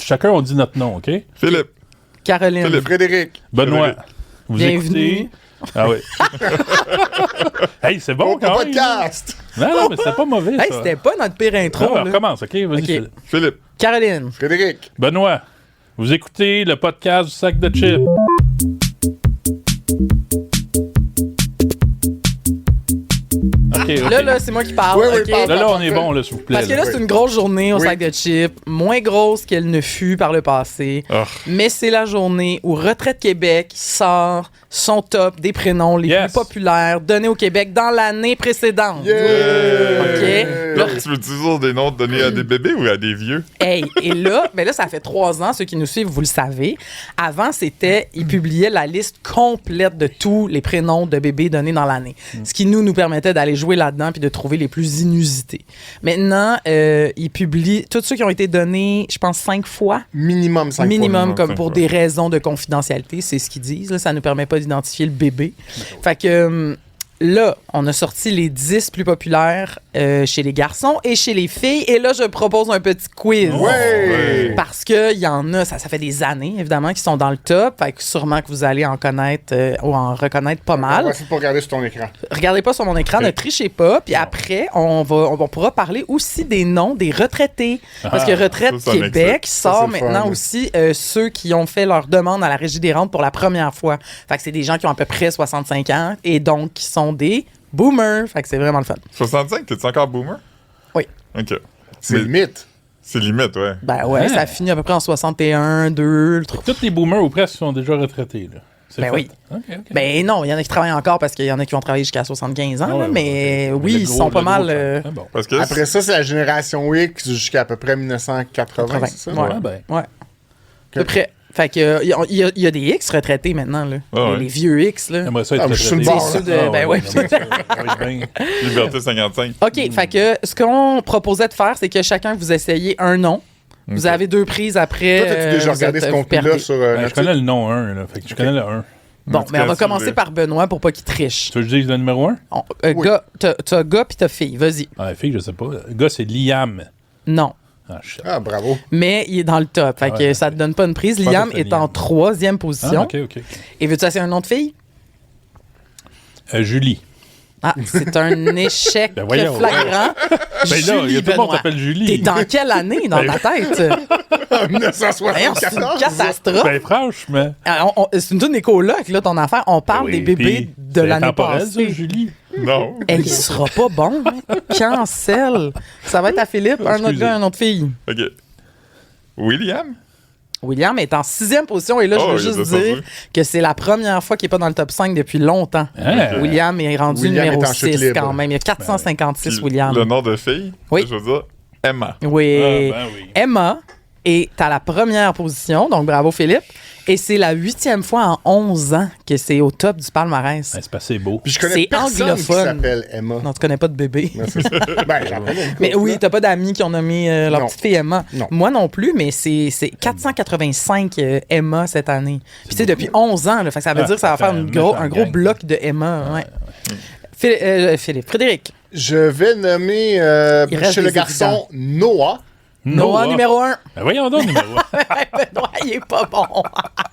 chacun, on dit notre nom, OK? Philippe. Caroline. Philippe. Frédéric. Benoît. Vous Bienvenue. écoutez... Ah oui. Hey, c'est bon Au quand même. podcast. Non, mais c'était pas mauvais, ça. Hey, c'était pas notre pire intro. Ah, on là. recommence, OK? Vas-y, OK. Philippe. Philippe. Caroline. Frédéric. Benoît, vous écoutez le podcast du sac de chips. OK, OK. Là, c'est moi qui parle. Oui, oui, OK? parle. Là, on est bon, là, s'il vous plaît. Parce que là, là. c'est une grosse journée au Oui. sac de chips, moins grosse qu'elle ne fut par le passé. Ah. Mais c'est la journée où Retraite Québec sort son top des prénoms les Yes. plus populaires donnés au Québec dans l'année précédente. Yeah! OK. Là, Là, tu veux toujours des noms donnés à des bébés ou à des vieux? hey, et là, ben là, ça fait 3 ans, ceux qui nous suivent, vous le savez. Avant, ils publiaient la liste complète de tous les prénoms de bébés donnés dans l'année. Ce qui nous permettait d'aller jouer là-dedans puis de trouver les plus inusités. Maintenant, ils publient tous ceux qui ont été donnés, je pense, 5 fois. Minimum 5 Minimum, comme 5 pour fois. des raisons de confidentialité, c'est ce qu'ils disent. Là, ça ne nous permet pas d'identifier le bébé. Fait que là, on a sorti les 10 plus populaires chez les garçons et chez les filles. Et là, je propose un petit quiz. Ouais! Parce qu'il y en a, ça fait des années, évidemment, qui sont dans le top. Fait que sûrement que vous allez en connaître ou en reconnaître pas On va mal. essayer de pas regarder sur ton écran. Regardez pas sur mon écran, ne trichez pas. Puis après, on pourra parler aussi des noms des retraités. Parce que Retraite ça, ça Québec m'excite. sort Ça, c'est le maintenant fun. aussi ceux qui ont fait leur demande à la Régie des rentes pour la première fois. Fait que c'est des gens qui ont à peu près 65 ans et donc qui sont des boomers. Fait que c'est vraiment le fun. 65, t'es-tu encore boomer? Oui. OK. C'est Mais limite. c'est limite, ouais. Ben ouais, Ah. ça finit à peu près en 61, 2, le truc. Tous les boomers ou presque sont déjà retraités, là. C'est Ben fait. oui. OK, OK. Ben non, il y en a qui travaillent encore parce qu'il y en a qui vont travailler jusqu'à 75 ans, Ah là, ouais, mais ok. oui, Le ils gros- sont pas le mal. gros temps. Ah bon. Parce que Après ça, c'est la génération X jusqu'à à peu près 1980, c'est ça? Ouais. Ah ben. Ouais. À peu près. Fait que il y a des X retraités maintenant, là. Ah ouais. Les vieux X, là. J'aimerais ça être Ah, mais je suis sur le retraité. bord, là. C'est ceux de- ben ouais. j'aimerais ça. Oui, ben. Liberté 55. OK, fait que ce qu'on proposait de faire, c'est que chacun vous essayez un nom. Vous Ok. avez 2 prises après. Toi, t'as-tu déjà vous regardé êtes- ce vous contenu-là perdez. sur Ben, notre je connais le nom 1, là. Fait que je connais le 1. Bon, En tout mais on cas, va si commencer vous- par Benoît pour pas qu'il triche. Tu veux que je dise le numéro 1? Oui. Gars, t'as gars puis t'as fille, vas-y. Ah, la fille, je sais pas. Le gars, c'est Liam. Non. Ah, shit. Ah, bravo. Mais il est dans le top. Fait que Ouais. ça te donne pas une prise. pas Liam que c'est est en Liam. 3e position. Ah, OK, OK. Et veux-tu essayer un nom de fille? Julie. Ah, c'est un échec Ben voyons. flagrant. Ben là, il y a tout le monde Benoît. s'appelle Julie. T'es dans quelle année dans Ben- ta tête? En Voyons, c'est une 1974. catastrophe. Ben franchement. Ah, c'est une des colocs, là, ton affaire. On parle Oui, des bébés puis de c'est l'année intemporel, passée. ça, Julie. Non. Elle, il sera pas bon. Hein? Cancel. Ça va être à Philippe, un autre Excusez. gars, un autre fille. OK. William? William est en 6e position et là, Oh, je il veux a juste dire descendu. que c'est la première fois qu'il n'est pas dans le top 5 depuis longtemps. Hein? William est rendu William numéro est en chute 6 libre. quand même. Il y a 456 Puis William. Le nom de fille? Oui. Je veux dire, Emma. Oui. Ah, ben oui. Emma est à la première position, donc bravo Philippe. Et c'est la 8e fois en 11 ans que c'est au top du palmarès. Ben, c'est pas assez beau. Puis je connais C'est personne qui anglophone. s'appelle Emma. Non, tu connais pas de bébé. Ouais, c'est ça. Ben, j'en connais une Mais couple, oui, là. t'as pas d'amis qui ont nommé leur Non. petite fille Emma. Non. Moi non plus, mais c'est 485 Emma cette année. Puis tu sais, depuis 11 ans, là, fait que ça veut Ah, dire que ça va ça faire fait un gros gang. bloc de Emma. Ouais. Philippe, Frédéric. Je vais nommer Il reste chez le des garçon Noah. Noah, numéro 1. Ben voyons donc, numéro 1. Benoît, il est pas bon.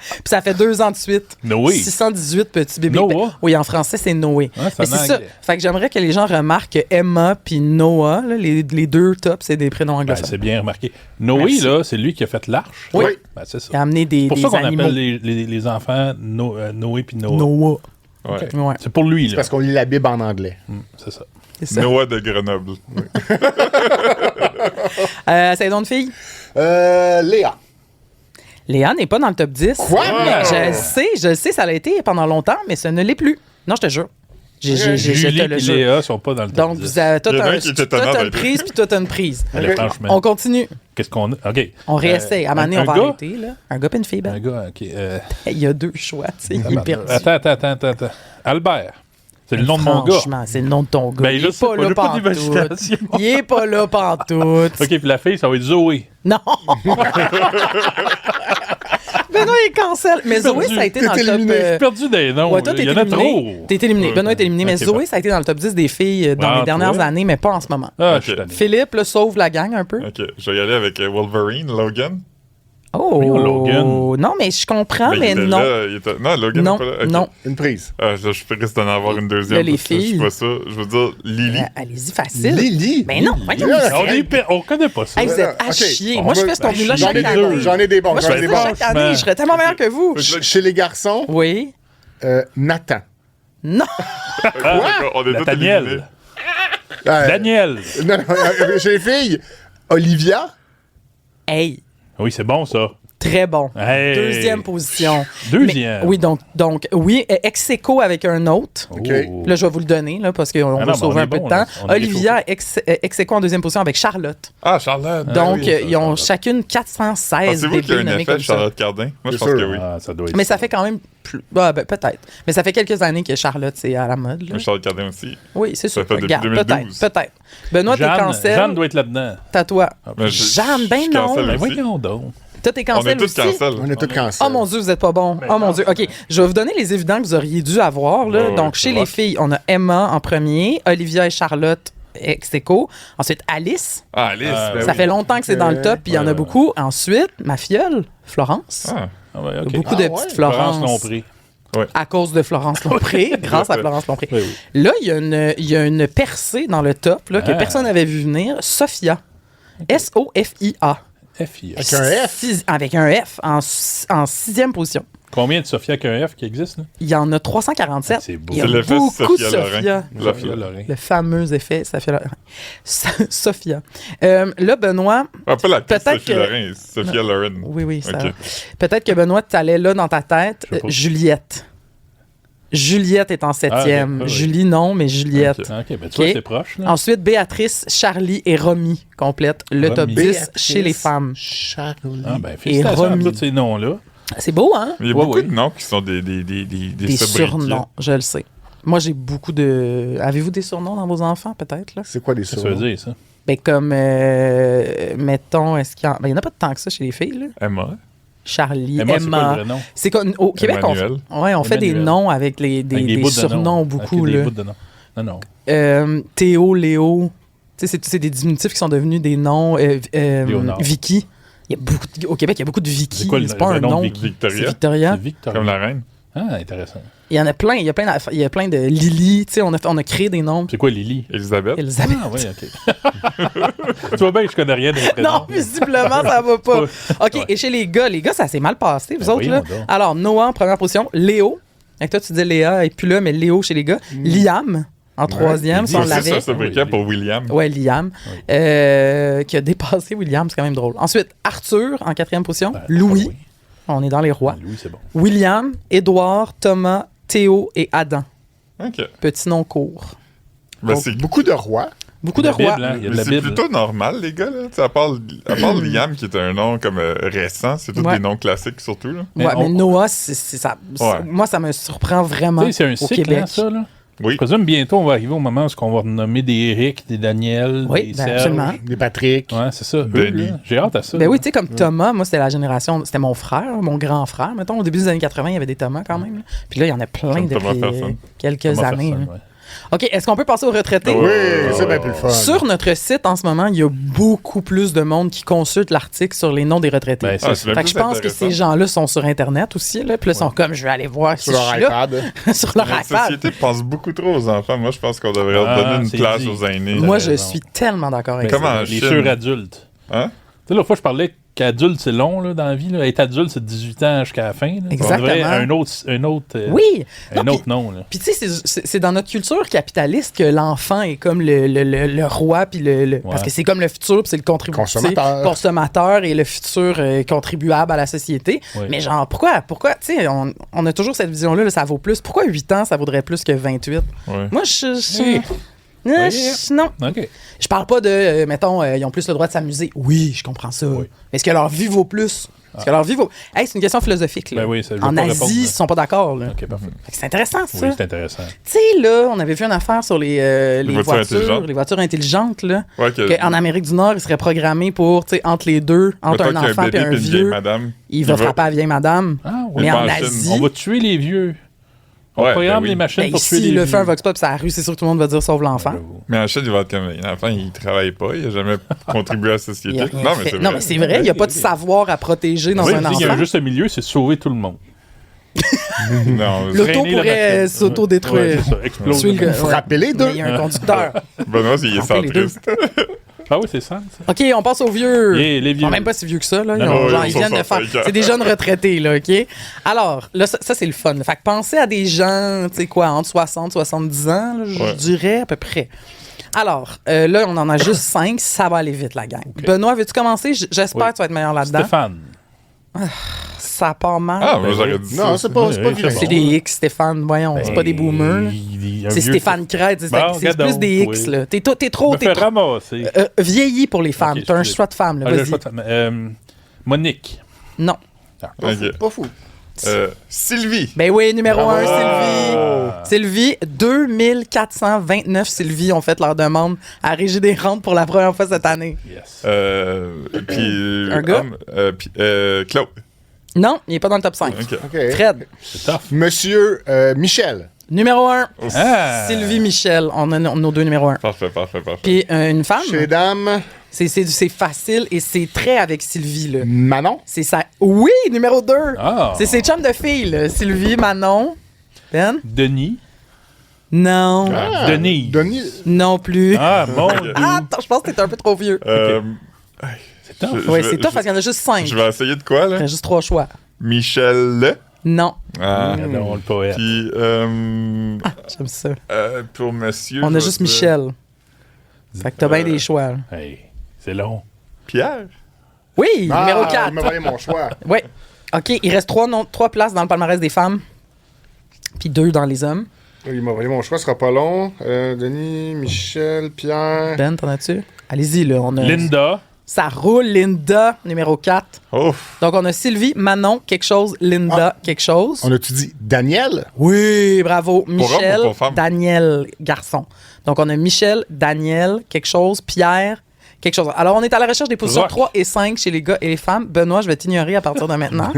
Puis ça fait 2 ans de suite. Noé. 618 petits bébés. Noah. Ben, oui, en français, c'est Noé. Ouais, c'est Mais en c'est ça. anglais. Fait que j'aimerais que les gens remarquent que Emma puis Noah, là, les 2 tops, c'est des prénoms Ben, anglophones. c'est bien remarqué. Noé, Merci. là, c'est lui qui a fait l'arche. Oui. Ben, c'est ça. Il a amené des, C'est pour des ça qu'on animaux. appelle les enfants Noé puis Noah. Noah. Ouais. Ouais, C'est pour lui, là. Parce qu'on lit la Bible en anglais. C'est ça. c'est ça. Noah de Grenoble. C'est donc de fille. Léa. Léa n'est pas dans le top 10. Quoi? Mais je le sais, ça l'a été pendant longtemps, mais ce ne l'est plus. Non, je te jure. Je te Julie le et jure. Léa sont pas dans le top Donc, 10. vous avez toi, Il y en a t'as un qui est étonnant une d'être- prise, puis toi, t'as une prise. Allez, Ok. franchement. On continue. Qu'est-ce qu'on a? OK. On réessaye. À un moment donné, on va gars? arrêter. Là. Un gars et une fille. Ben. Un gars, OK. Il y a 2 choix. Tu sais, il est perdu. Attends. Albert. C'est le nom de mon gars. Franchement, c'est le nom de ton gars. Ben, il je est sais pas pas, là j'ai pas pantoute. d'imagination. Il est pas là pantoute. OK, puis la fille, ça va être Zoé. Non. Benoît est cancel. Mais Zoé, ça a été T'es dans le top... éliminé. Je suis perdu des noms. Ouais, toi, t'es Il y en a éliminé. trop. T'es éliminé. Benoît est éliminé. Mais Ok, Zoé, bon. ça a été dans le top 10 des filles dans Ah, les dernières toi? années, mais pas en ce moment. Ah, Ok. je suis tanné. Philippe, là, sauve la gang un peu. OK. Je vais y aller avec Wolverine, Logan. Oh! Voyons, Logan. Non, mais je comprends, Ben, il mais était non. là, non, Logan Non, n'est pas là. Ok. non. Une prise. Ah, là, je suis risque d'en avoir une deuxième. Là, les parce que Je filles. suis pas ça. Je veux dire, Lily. Allez-y, facile. Lily. Ben non, voyons. On connaît pas ça. Hey, vous êtes à Ok. chier. On Moi, je va- fais ce contenu-là J'en chaque ai année. J'en ai des bons. Moi, je J'en ai fais des ça bons. chaque année. Je serais tellement meilleur que vous. Chez les garçons, Oui. Nathan. Non. Ah, d'accord, on est tous éliminés. Daniel. Euh, Daniel. Non, non, chez les filles, Olivia. Hey, Oui, c'est bon, ça. très bon. Hey. Deuxième position. Deuxième. Mais- oui, donc, oui, ex-écho avec un autre. OK. Là, je vais vous le donner, là, parce qu'on Ah non, va mais sauver on un est peu bon, de temps. là. On est Olivia, ex-écho en deuxième position avec Charlotte. Ah, Charlotte. Donc, oui, ça, ils ont Charlotte. chacune 416 Pensez-vous qu'il y a bébés un nommés effet comme de ça. Charlotte Cardin? Moi, je C'est pense que sûr. oui. Ah, ça doit être Mais ça fait quand même plus... Ah, ben, peut-être. Mais ça fait quelques années que Charlotte, c'est à la mode. Là. Mais Charlotte Cardin aussi. Oui, c'est sûr. fait depuis Regarde, 2012. peut-être. Benoît, t'es Jeanne cancel. doit être là-dedans. T'as toi. Mais Jeanne, ben je non. cancelle Ben aussi. voyons donc. Toi, t'es On est cancel tous aussi. cancel. On est tous cancel. Oh mon Dieu, vous êtes pas bon. Oh mon Dieu. OK, je vais vous donner les évidents que vous auriez dû avoir. Là. Ouais, Donc, ouais, chez c'est les vrai. filles, on a Emma en premier, Olivia et Charlotte ex-écho. Ensuite, Alice. Ah, Alice. ben Ça oui. fait longtemps que c'est dans le top, puis il y en a Ouais. beaucoup. Ensuite, ma filleule, Florence. Ah, Ah ouais, ok. Beaucoup Ah, de ouais. petites Florence Florence. Lompré. À cause de Florence Lompré, grâce à Florence Lompré. Oui, oui. Là, il y a une percée dans le top là, que Ah. personne n'avait vu venir. Sophia. S-O-F-I-A. FIA. Avec un F. Avec un F en sixième position. Combien de Sophia qu'un F qui existe, là? Il y en a 347. C'est beau. Il y a C'est l'effet beaucoup de Sophia Sophia. Loren. Sophia Loren. Le fameux effet Sophia. Sophia. Là, Benoît, Ah, pas la petite Peut-être Sophie que- Loren, Sophia Loren. oui, ça. Ok. Peut-être que Benoît, tu allais là dans ta tête. Je sais pas. Juliette. Juliette est en septième. Ah, oui. Julie, non, mais Juliette. Ok. Ah, OK, ben tu vois, Ok. c'est proche, là. Ensuite, Béatrice, Charlie et Romy complètent le Romy. top 10 Béatrice, chez les femmes. Charlie. Ah, ben, félicitations Romy. à tous ces noms-là. C'est beau, hein? Il y a Ouais, beaucoup ouais. de noms qui sont des Des sobriquets. surnoms, je le sais. Moi, j'ai beaucoup de... Avez-vous des surnoms dans vos enfants, peut-être, là? C'est quoi des Qu'est-ce que ça veut surnoms? dire, ça? Ben, comme, mettons, est-ce qu'il y en... Ben, il n'y en a pas tant que ça chez les filles, là. Emma. Charlie, Emma, c'est quoi le Emma. vrai nom? C'est comme, au Québec, Emmanuel. on fait des Emmanuel. noms avec des Avec bouts de surnoms noms. beaucoup, Avec des là. bouts de noms. Non. Théo, Léo. Tu sais, c'est des diminutifs qui sont devenus des noms. Léonard. Vicky. Il y a beaucoup au Québec, il y a beaucoup de Vicky. C'est quoi le C'est pas vrai un nom de nom. Vicky? C'est Victoria. Victoria. C'est Victoria. Comme la reine. Ah, intéressant. Il y en a plein. Il y a plein de Lily. Tu sais, on a créé des noms. C'est quoi Lily? Elisabeth. Elisabeth. Ah, oui, OK. Tu vois bien que je connais rien des prénoms. Non, visiblement, ça va pas. OK, Ouais. et chez les gars, ça s'est mal passé, vous Ben autres, là. voyons donc. Alors, Noah en première position. Léo. Avec toi, tu dis Léa, et puis là, mais Léo chez les gars. Liam en troisième, si on C'est l'avait. ça, sobriquet pour William. Ouais, Liam, qui a dépassé William, c'est quand même drôle. Ensuite, Arthur en quatrième position. Ben, Louis, oui. on est dans les rois. Louis, c'est bon. William, Édouard, Thomas, Théo et Adam. OK. Petit nom court. Ben, Donc, c'est beaucoup de rois. Beaucoup La de rois. Bible, hein, il y a de mais la c'est Bible. plutôt normal, les gars. Là. Tu sais, à part Liam, qui est un nom comme récent, c'est tous Ouais. des noms classiques, surtout. Là. Ouais, Mais mais on- Noah, c'est ça. Ouais. Moi, ça me surprend vraiment Tu sais, c'est un au cycle, Québec. hein, ça, là. Oui. Je présume bientôt, on va arriver au moment où on va nommer des Eric, des Daniel, Oui, des ben, Serge. absolument. Des Patrick. Ouais, c'est ça. Eux, Denis. là, j'ai hâte à ça. Ben là. oui, tu sais, comme Thomas, moi, c'était la génération, c'était mon frère, mon grand frère. Mettons, au début des années 80, il y avait des Thomas quand même. là. Puis là, il y en a plein Comme Thomas depuis Fersen. quelques Thomas années. Fersen, là. ouais. OK, est-ce qu'on peut passer aux retraités? Ouais. Oui, c'est bien plus le fun. Sur notre site, en ce moment, il y a beaucoup plus de monde qui consulte l'article sur les noms des retraités. Ben, Ah, c'est c'est Fait que je pense que ces gens-là sont sur Internet aussi. Là. Puis là, ils sont comme, je vais aller voir Sur si leur je suis là. iPad. sur leur La iPad. société pense beaucoup trop aux enfants. Moi, je pense qu'on devrait leur Ah, donner une c'est place dit. aux aînés. Moi, T'as je raison. suis tellement d'accord avec Ben, ça. Comment en les Chine? suradultes. Hein? Tu sais, l'autre fois, je parlais qu'adulte, c'est long là, dans la vie. Là. Être adulte, c'est de 18 ans jusqu'à la fin. Là. Exactement. On devrait un autre, Oui. un Non, autre nom. Là. Puis tu sais, c'est dans notre culture capitaliste que l'enfant est comme le roi, puis parce que c'est comme le futur, puis c'est le consommateur et le futur contribuable à la société. Oui. Mais genre, pourquoi tu sais, on a toujours cette vision-là, là, ça vaut plus. Pourquoi 8 ans, ça vaudrait plus que 28? Ouais. Moi, non. OK. Je parle pas de, mettons, ils ont plus le droit de s'amuser. Oui, je comprends ça. Oui. Mais est-ce que leur vie vaut plus? Est-ce que leur vie vaut... Hey, c'est une question philosophique, là. Ben oui, ça, je veux En pas Asie, répondre, ils là. sont pas d'accord, là. OK, parfait. Fait que c'est intéressant, ça. Oui, c'est intéressant. Tu sais, là, on avait vu une affaire sur les voitures voitures intelligentes, là. Ouais, que, En Amérique du Nord, ils seraient programmés pour, tu sais, entre les deux, entre mettons un qu'il y a enfant et bébé un puis une vieille vieux, madame. il va frapper la vieille madame. Ah, oui. Mais pas en en Chine. Asie, On va tuer les vieux. On Ouais, programme ben oui. les machines Ben, pour tuer ici, les le fait un vieux. vox pop sur la rue, c'est sûr que tout le monde va dire sauve l'enfant. Mais en chute, il va être comme. L'enfant, il travaille pas, il a jamais contribué à la Il société. a rien Non, mais fait. c'est Non, vrai. mais c'est vrai, il n'y a pas de savoir à protéger dans Oui, un il y a enfant. un juste milieu, c'est sauver tout le monde. Non, L'auto Freiner la pourrait machine. s'autodétruire. Ouais, c'est ça, explose. Tuer le gars. Frapper les deux. Mais il y a un conducteur. Benoît, il est Frappez les deux. centriste. Ah oui, c'est ça. OK, on passe aux vieux. Et les Ils vieux. sont même pas si vieux que ça, là. Non, non, Genre, ils ils sont viennent de faire. 105 ans. C'est des jeunes retraités, là, OK? Alors, là, ça c'est le fun. Fait que pensez à des gens, tu sais quoi, entre 60 70 ans, là, je Ouais. dirais à peu près. Alors, là, on en a juste 5. Ça va aller vite, la gang. Benoît, veux-tu commencer? J'espère Oui. que tu vas être meilleur là-dedans. Stéphane. Ça part mal. Ah, moi, j'aurais dit ça. Non, c'est pas Oui, vilain. C'est des X, Stéphane. Voyons, c'est pas des boomers. là. C'est Stéphane Crête. C'est Bon, c'est regarde plus donc, des X, oui. là. T'es trop. Me fait ramasser. Vieilli pour les femmes. Ok, T'as un excusez. choix de femme, là. Ah, j'ai Vas-y. le choix de- Monique. Non. Ok. Pas fou. Sylvie. Ben oui, numéro 1, Ah. Sylvie. Sylvie, 2429 Sylvie ont fait leur demande à Régie des rentes pour la première fois cette année. Yes. Puis. Un gars? Puis. Claude. Non, il n'est pas dans le top 5. Ok. OK. Fred, C'est tough. Monsieur Michel. numéro 1. Ah. Sylvie Michel, on a nos deux numéros 1. Parfait. Puis une femme, Chez les dames, c'est facile et c'est très avec Sylvie. Là. Manon. C'est ça. Oui, numéro 2. Ah. C'est ses chums de filles, là. Sylvie, Manon. Ben? Denis. Non. Ah, Denise. Denis. Non plus. Ah, mon Dieu. Ah, attends, je pense que t'es un peu trop vieux. C'est tough. je Oui, vais- c'est toi parce qu'il y en a juste 5. Je vais essayer de quoi, là? T'as juste 3 choix. Michel. Non. Ah. Regardons le poète. Puis. J'aime ça. Pour monsieur. On je a vais juste dire Michel. Fait que t'as bien des choix. là. Hey, c'est long. Pierre. Oui, Ah, numéro 4. Il m'a volé mon choix. Oui. OK, il reste 3 places dans le palmarès des femmes. Puis 2 dans les hommes. Il m'a volé mon choix, ce sera pas long. Denis, Michel, Pierre. Ben, t'en as-tu? Allez-y, là. On a... Linda. Ça roule, Linda, numéro 4. Ouf. Donc, on a Sylvie, Manon, quelque chose, Linda, quelque chose. On a-tu dit Daniel? Oui, bravo. Michel, homme ou pour femme? Daniel, garçon. Donc, on a Michel, Daniel, quelque chose, Pierre, quelque chose. Alors, on est à la recherche des positions Rock. 3 et 5 chez les gars et les femmes. Benoît, je vais t'ignorer à partir de maintenant.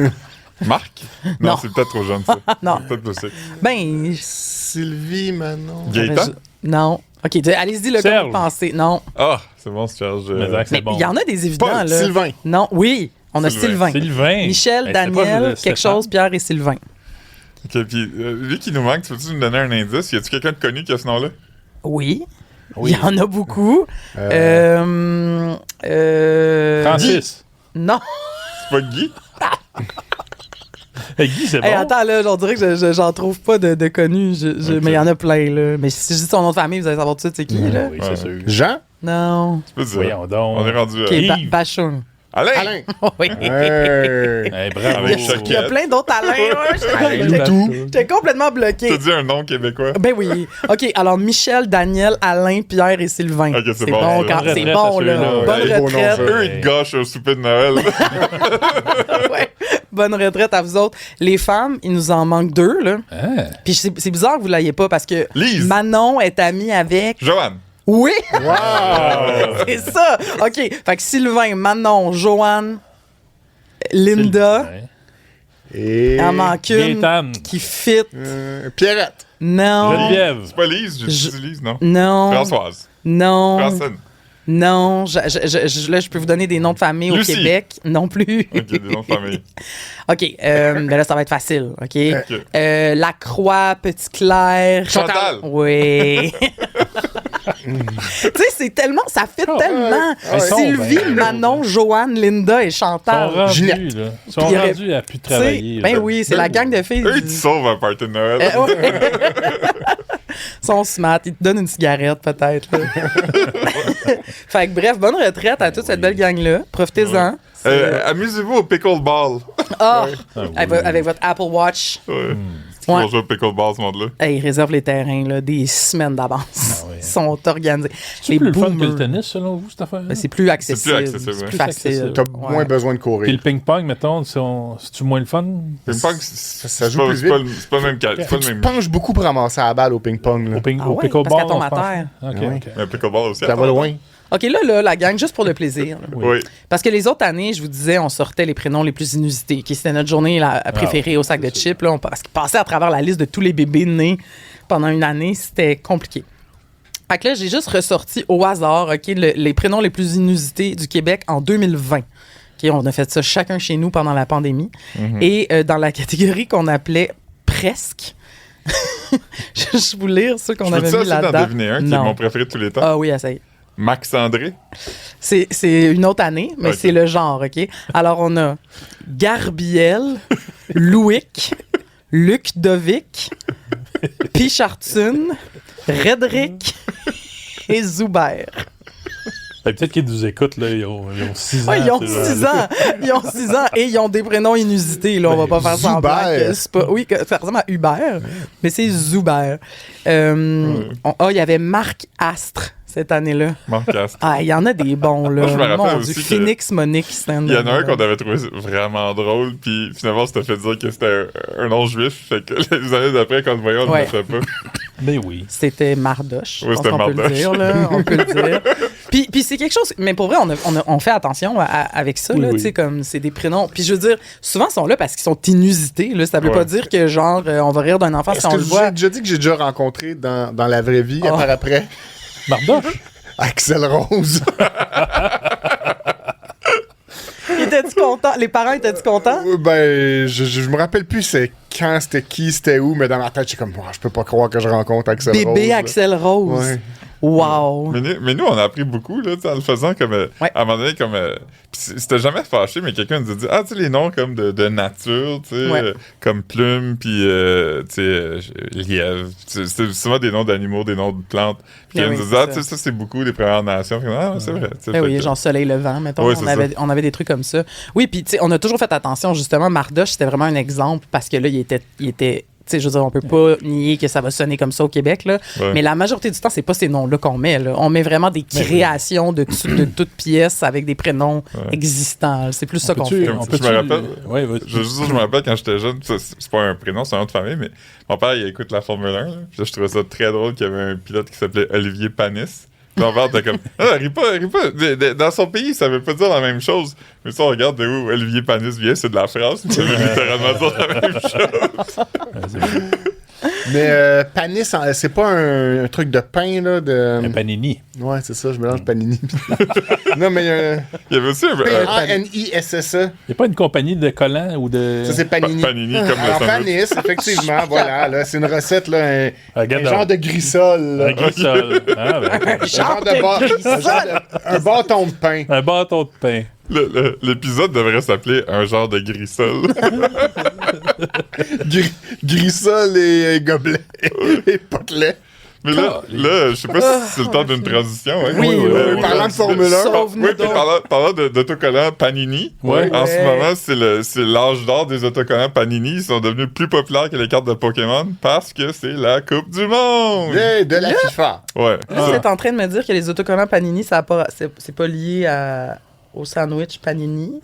Marc? Non. Non, c'est peut-être trop jeune, ça. Non. C'est peut-être possible. Ben, Sylvie, Manon. Gaëtan? non. OK, allez-y, le Serge. comme vous pensez. Non. Ah, c'est bon, Serge. Mais Zach, Mais c'est bon. il y en a des évidents, Paul, là. Sylvain. Non, oui. On a Sylvain. Sylvain. Michel, Hey, Daniel, c'est quelque Stéphane. chose, Pierre et Sylvain. Ok, puis lui qui nous manque, tu peux-tu nous donner un indice? Y a-tu quelqu'un de connu qui a ce nom-là? Oui. Oui. Il y en a beaucoup. Francis. Non. C'est pas Guy? Hey, Guy, c'est bon. Hey, attends, là, on dirait que j'en trouve pas de connus. Ok. Mais il y en a plein, là. Mais si je dis son nom de famille, vous allez savoir tout de suite c'est qui, là. Oui, Ouais. c'est sûr. Jean? Non. Tu peux dire. Voyons donc. On est rendu OK, à... Yves. Bachung. Alain! Alain. Oui. Hey. Hey, bravo. Avec Il y a Choquette. plein d'autres Alain. Hey, J'étais- tout. J'étais complètement bloqué. T'as dit un nom québécois? Ben oui. OK, alors Michel, Daniel, Alain, Pierre et Sylvain. Ok, c'est bon, bon, quand ça. c'est Bonne bon, retraite à là. ceux-là. Bonne Ouais, beau nom, retraite. ça. Eux, ils te gâchent au souper de Noël. Ouais. Bonne retraite à vous autres. Les femmes, il nous en manque 2, là. Ah. Puis c'est bizarre que vous l'ayez pas parce que Lise. Manon est amie avec. Joanne. Oui! Wow! C'est ça! OK. Fait que Sylvain, Manon, Joanne, Linda, Et il en manque une Gaétan. qui fit. Pierrette. Non. Geneviève. C'est pas Lise, j'ai Je- dit Lise, non? Non. Françoise. Non. Francine. Non. Là, je peux vous donner des noms de famille au Lucie. Québec. Non plus. Ok, des noms de famille. OK. Ben là, ça va être facile. OK. Ok. Lacroix, Petit-Clair. Chantal. Oui. Tu sais, c'est tellement. Ça fit tellement. ouais. Sylvie, Ben, Manon, Joanne, Linda et Ils sont Chantal. rendus, Ginette. là. Ils sont Puis il y aurait- rendus à plus Tu sais, travailler. ben là. oui, c'est la gang de filles. Eux, ils te sauvent un party de Noël. Ouais. Ils sont smart, ils te donnent une cigarette peut-être. là. Fait que bref, bonne retraite à toute cette belle gang-là. Profitez-en. Amusez-vous au pickleball. Ah! Ah, oui. Avec votre Apple Watch. Ouais. Ouais. Pour jouer au pickleball, ce monde-là. Hey, ils réservent les terrains là, des semaines d'avance. Ah ouais. Ils sont organisés. C'est plus le fun que boomers. le tennis, selon vous, cette affaire? Ben, c'est plus accessible. accessible, C'est ouais. plus Plus facile. accessible. T'as Ouais. moins besoin de Puis courir. le ping-pong, mettons, c'est-tu moins le fun? Ping-pong, ça joue pas- plus c'est pas vite. le- c'est pas le même cas. C'est Faut pas que le tu même. penches beaucoup pour ramasser la balle au ping-pong. là. Au, Ah au ouais, pickleball, parce qu'elle tombe on à pense. terre. OK, Ah ouais. OK. Mais le pickleball aussi. Ça va attends. loin. OK, là, la gang, juste pour le plaisir. là. Oui. Parce que les autres années, je vous disais, on sortait les prénoms les plus inusités. Qui c'était notre journée préférée au sac de chips. Là, parce qu'ils passaient à travers la liste de tous les bébés nés pendant une année. C'était compliqué. Fait que là, j'ai juste ressorti au hasard, OK, les prénoms les plus inusités du Québec en 2020. OK, on a fait ça chacun chez nous pendant la pandémie. Et dans la catégorie qu'on appelait presque, je vous lire ceux qu'on Je avait peux-tu mis essayer d'en là-dedans. deviner un qui est Non. mon préféré de tous les temps? Ah oui, essaye. Max André. C'est une autre année, mais Ok. c'est le genre, OK? Alors, on a Garbiel, Louic, Luc Dovic, Pichartun, Redrick et Zuber. Ben, peut-être qu'ils nous écoutent, là, ils ont 6 ans. Ouais, ils ont ces 6 gens-là. ans. Ils ont 6 ans et ils ont des prénoms inusités. Là, on va pas faire semblant Zuber. que c'est pas... Oui, que ça ressemble à Hubert, mais c'est Zuber. Il y avait Marc Astre cette année-là. Marc Astre. Ah, il y en a des bons, là. Moi, je me rappelle Mon aussi Dieu, que- Phoenix, Monique, Il y en a un qu'on avait trouvé vraiment drôle, puis finalement, on s'était fait dire que c'était un nom juif, fait que les années d'après, quand on le voyait, on ne Ouais. le fait pas. Mais oui. C'était Mardoche. Oui, Je pense c'était qu'on peut le Mardoche. dire, là. On peut le dire. Puis c'est quelque chose... Mais pour vrai, on fait attention avec ça, Oui, là. oui. Tu sais, comme c'est des prénoms... Puis je veux dire, souvent, ils sont là parce qu'ils sont inusités, là. Ça veut Ouais. pas dire que, genre, on va rire d'un enfant si Est-ce on que le j'ai voit. déjà dit que j'ai déjà rencontré dans la vraie vie, Oh. par après? Mardoche? Axel Rose. Étais-tu content? Les parents étaient-tu contents? Ben, je me rappelle plus c'est quand, c'était qui, c'était où, mais dans ma tête, j'étais comme, je peux pas croire que je rencontre Axel Rose. Bébé là. Axel Rose. Ouais. Wow. Mais nous, on a appris beaucoup, là, tu sais, en le faisant comme. Ouais. À un moment donné, comme. Pis c'était jamais fâché, mais quelqu'un nous a dit, tu sais, les noms comme de nature, tu sais, Ouais. comme plume, puis, tu sais, lièvre. C'était souvent des noms d'animaux, des noms de plantes. Puis Ben elle oui, nous disait, c'est tu sais, ça, c'est beaucoup des Premières Nations. Puis, c'est vrai. tu sais, Ben fait oui, que- genre Soleil levant, mettons. Ouais, on avait des trucs comme ça. Oui, puis tu sais, on a toujours fait attention, justement. Mardoche, c'était vraiment un exemple parce que là, il était tu sais, je veux dire, on peut pas nier que ça va sonner comme ça au Québec, là. Ouais. Mais la majorité du temps, c'est pas ces noms-là qu'on met, là. On met vraiment des créations de toutes pièces avec des prénoms existants. C'est plus ça qu'on fait. Je me rappelle- Oui, oui. Je me rappelle quand j'étais jeune, ça, c'est pas un prénom, c'est un nom de famille, mais mon père, il écoute la Formule 1. Là. Puis là, je trouvais ça très drôle qu'il y avait un pilote qui s'appelait Olivier Panis. Puis mon père était comme, ris pas. Dans son pays, ça veut pas dire la même chose. Mais ça, on regarde de où Olivier Panis vient, c'est de la France. Ça veut littéralement dire la même chose. Mais Panis, c'est pas un truc de pain, là, de... Un panini. Ouais, c'est ça, je mélange Panini. Non, mais Il y avait aussi un. P-A-N-I-S-S-E. Il n'y a pas une compagnie de collants ou de. Ça, c'est Panini. Panini, comme le Alors, sandwich. Panis, effectivement, voilà, là, c'est une recette, là, un Regarde genre de grissol, là. un grissol. Ah, ben, Un genre un bâton de pain. un bâton de pain. L'épisode devrait s'appeler Un genre de grissol. Grissol et gobelet et potelet. Mais là, je sais pas si c'est le temps d'une transition. Hein? Oui, oui, parlant de Formule 1. Sauve-nous Oui, puis donc. parlant d'autocollants Panini, Ouais. en ce moment, c'est l'âge d'or des autocollants Panini. Ils sont devenus plus populaires que les cartes de Pokémon parce que c'est la Coupe du Monde! De la FIFA. Ouais. Là, vous êtes en train de me dire que les autocollants Panini, c'est pas lié au sandwich Panini?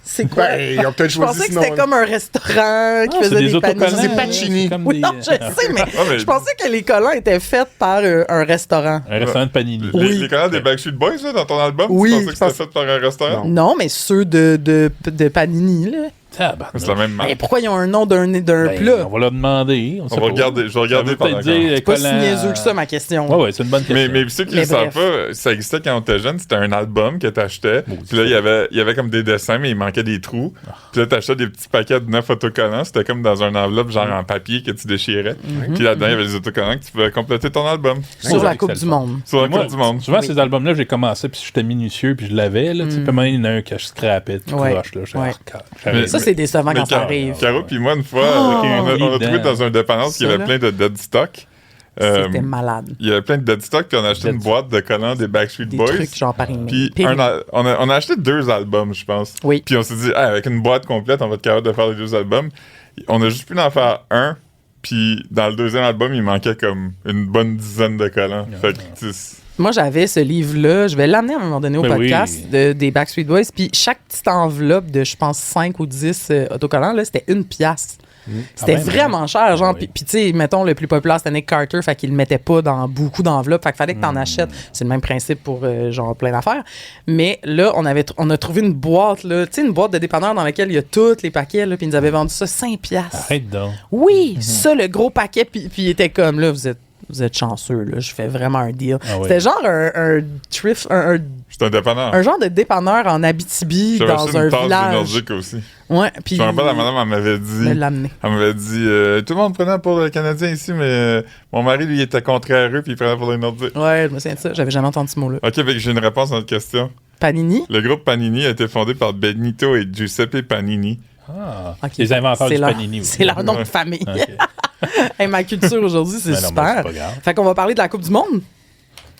C'est quoi? Ben, ils ont peut-être Je choisi pensais que sinon. c'était comme un restaurant qui Ah, faisait c'est des des autocollants. panini. C'est Pacini. comme Oui, des- non, je sais, mais mais- je pensais que les collants étaient faits par un restaurant. Un restaurant de panini. Les collants des Backstreet Boys, là, dans ton album, Oui, tu pensais que je c'était pense- fait par un restaurant? Non, mais ceux de Panini, là. Tabarnak. C'est la même Mais marque. pourquoi ils ont un nom d'un Ben, plat? On va leur demander. On va regarder, je vais regarder pendant peut-être dire C'est pas si niaiseux que ça, ma question. Ouais, c'est une bonne question. Mais ceux qui Mais ne savent bref. pas, ça existait quand on était jeune, c'était un album que t'achetais. Puis là, il y avait comme des dessins, mais il manquait des trous. Puis là, t'achetais des petits paquets de 9 autocollants. C'était comme dans une enveloppe, genre en papier que tu déchirais. Puis là-dedans, il y avait des autocollants que tu pouvais compléter ton album. Sur la Ouais, Coupe c'est du le Monde. Sur la Moi, Coupe du Monde. Souvent, ces albums-là, j'ai commencé, puis j'étais minutieux, puis je l'avais. Là, tu sais, puis maintenant, il y en a un que je scrapais, tout Ouais. croche. Là, j'étais, Ouais. Mais- Ça, c'est décevant Mais quand ça arrive. Caro puis moi, une fois, Oh! on a trouvé dans un dépannance qu'il y Ça, avait là. plein de dead stock. C'était malade. Il y avait plein de dead stock, puis on a acheté une Dead boîte de collants des Backstreet Des Boys. trucs genre par email. Puis on a acheté 2 albums, je pense. Oui. Puis on s'est dit, ah, avec une boîte complète, on va être capable de faire les 2 albums. On a juste pu en faire un. Puis dans le deuxième album, il manquait comme une bonne dizaine de collants. Fait que, tu sais, Moi, j'avais ce livre-là. Je vais l'amener à un moment donné au Ben podcast oui. des Backstreet Boys. Puis chaque petite enveloppe de, je pense, 5 ou 10 autocollants, là, c'était 1 piastre. C'était Ah, ben, vraiment cher, genre. oui. Puis tu sais, mettons, le plus populaire, c'était Nick Carter, fait qu'il le mettait pas dans beaucoup d'enveloppes. Fait qu'il fallait que t'en achètes. C'est le même principe pour, genre, plein d'affaires. Mais là, on a trouvé une boîte, là. Tu sais, une boîte de dépanneur dans laquelle il y a tous les paquets, là. Puis ils nous avaient vendu ça 5$. Arrête donc. Oui, ça, le gros paquet. Puis il était comme, là, vous êtes chanceux, là. Je fais vraiment un deal. Ah oui. C'était genre un thrift, J'étais un dépanneur. un genre de dépanneur en Abitibi J'avais dans acheté un une tasse village. d'énergique aussi. Ouais, puis Je me rappelle, la madame, elle m'avait me dit... l'amener. Elle m'avait dit, tout le monde prenait pour le Canadien ici, mais mon mari, lui, il était contrarieux, puis il prenait pour les Nordiques. Ouais, je me souviens de ça. J'avais jamais entendu ce mot-là. OK, fait que j'ai une réponse à notre question. Panini. Le groupe Panini a été fondé par Benito et Giuseppe Panini. Ah, Ok. les inventeurs C'est du leur- panini aussi. C'est leur nom de Ouais. famille. OK. Hey, ma culture aujourd'hui, c'est Ben non, mais super. c'est pas grave. Fait qu'on va parler de la Coupe du Monde.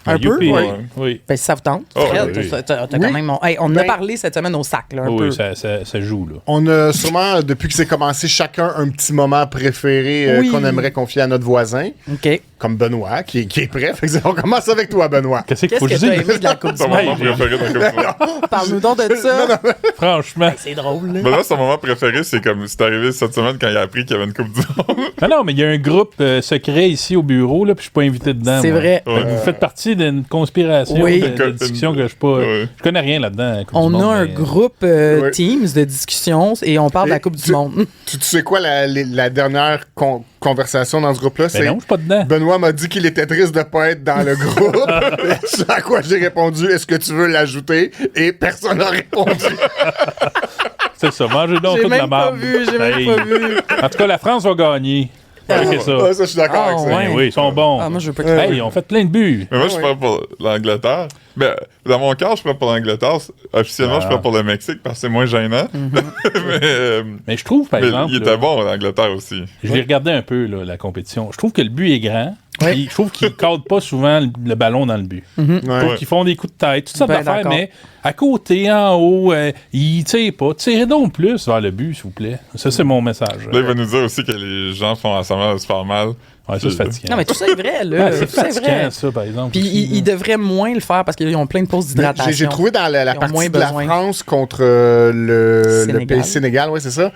Un peu, Youpi. ouais. Oui. Ben, si ça vous tente. Oh, Fred, oui. t'as Oui. quand même... Hey, on en a Ben- parlé cette semaine au sac, là, un peu. Oui, ça joue, là. On a sûrement, depuis que c'est commencé, chacun un petit moment préféré Oui. qu'on aimerait confier à notre voisin, OK. comme Benoît, qui est prêt. Fait que on commence avec toi, Benoît. Qu'est-ce qu'il Qu'est-ce faut que que t'as je aimé dise? de la Coupe du Ton moment Monde? préféré de la Coupe du Monde. Parle-nous donc de ça. Franchement. C'est drôle, là. Ben là, son moment préféré, c'est comme c'est arrivé cette semaine quand il a appris qu'il y avait une Coupe du Monde. Non, mais il y a un groupe secret ici au bureau, là, puis je suis pas invité dedans. C'est moi. vrai. Fait que vous faites partie d'une conspiration, Oui. de discussion que je suis pas. Ouais. Je connais rien là-dedans. à la Coupe On du a Monde, un mais- groupe Ouais. Teams de discussion et on parle de la Et Coupe du tu- Monde. Tu sais quoi, la dernière conversation dans ce groupe-là, Ben c'est... non, je suis pas dedans. Benoît m'a dit qu'il était triste de pas être dans le groupe. C'est à quoi j'ai répondu, est-ce que tu veux l'ajouter? Et personne n'a répondu. C'est ça, mangez donc J'ai toute la même pas marde. vu, j'ai même Hey. pas vu. En tout cas, la France va gagner. C'est ça. Ouais, ça, je suis d'accord Ah, avec ça. ouais. Ben oui, ils sont bons. Ah, moi, je veux pas Hey, ils ont fait plein de buts. Mais moi, je suis prêt pour l'Angleterre. Ben, dans mon cœur, je suis prêt pour l'Angleterre. Officiellement, je suis prêt pour le Mexique parce que c'est moins gênant. Mais je trouve, par mais exemple, il là, était bon, l'Angleterre aussi. je l'ai regardé un peu, là, la compétition. Je trouve que le but est grand. Oui. Puis je trouve qu'ils ne cadrent pas souvent le ballon dans le but. Ouais. Ouais. Qu'ils font des coups de tête, toutes sortes Ben, d'affaires, d'accord. mais à côté, en haut, ils tirent pas. Tirez donc plus vers le but, s'il vous plaît. Ça, c'est mon message. Là, il va nous dire aussi que les gens font semblant de se faire mal. Ouais, ça, c'est fatigant. Non, mais tout ça est vrai, là. Ouais, c'est Tout ça est fatigant, vrai. ça, par exemple. Puis aussi, ils devraient moins le faire parce qu'ils ont plein de pauses Mais d'hydratation. J'ai trouvé dans la Ils ont moins partie de la besoin. France contre le Sénégal. pays Sénégal, ouais, c'est ça,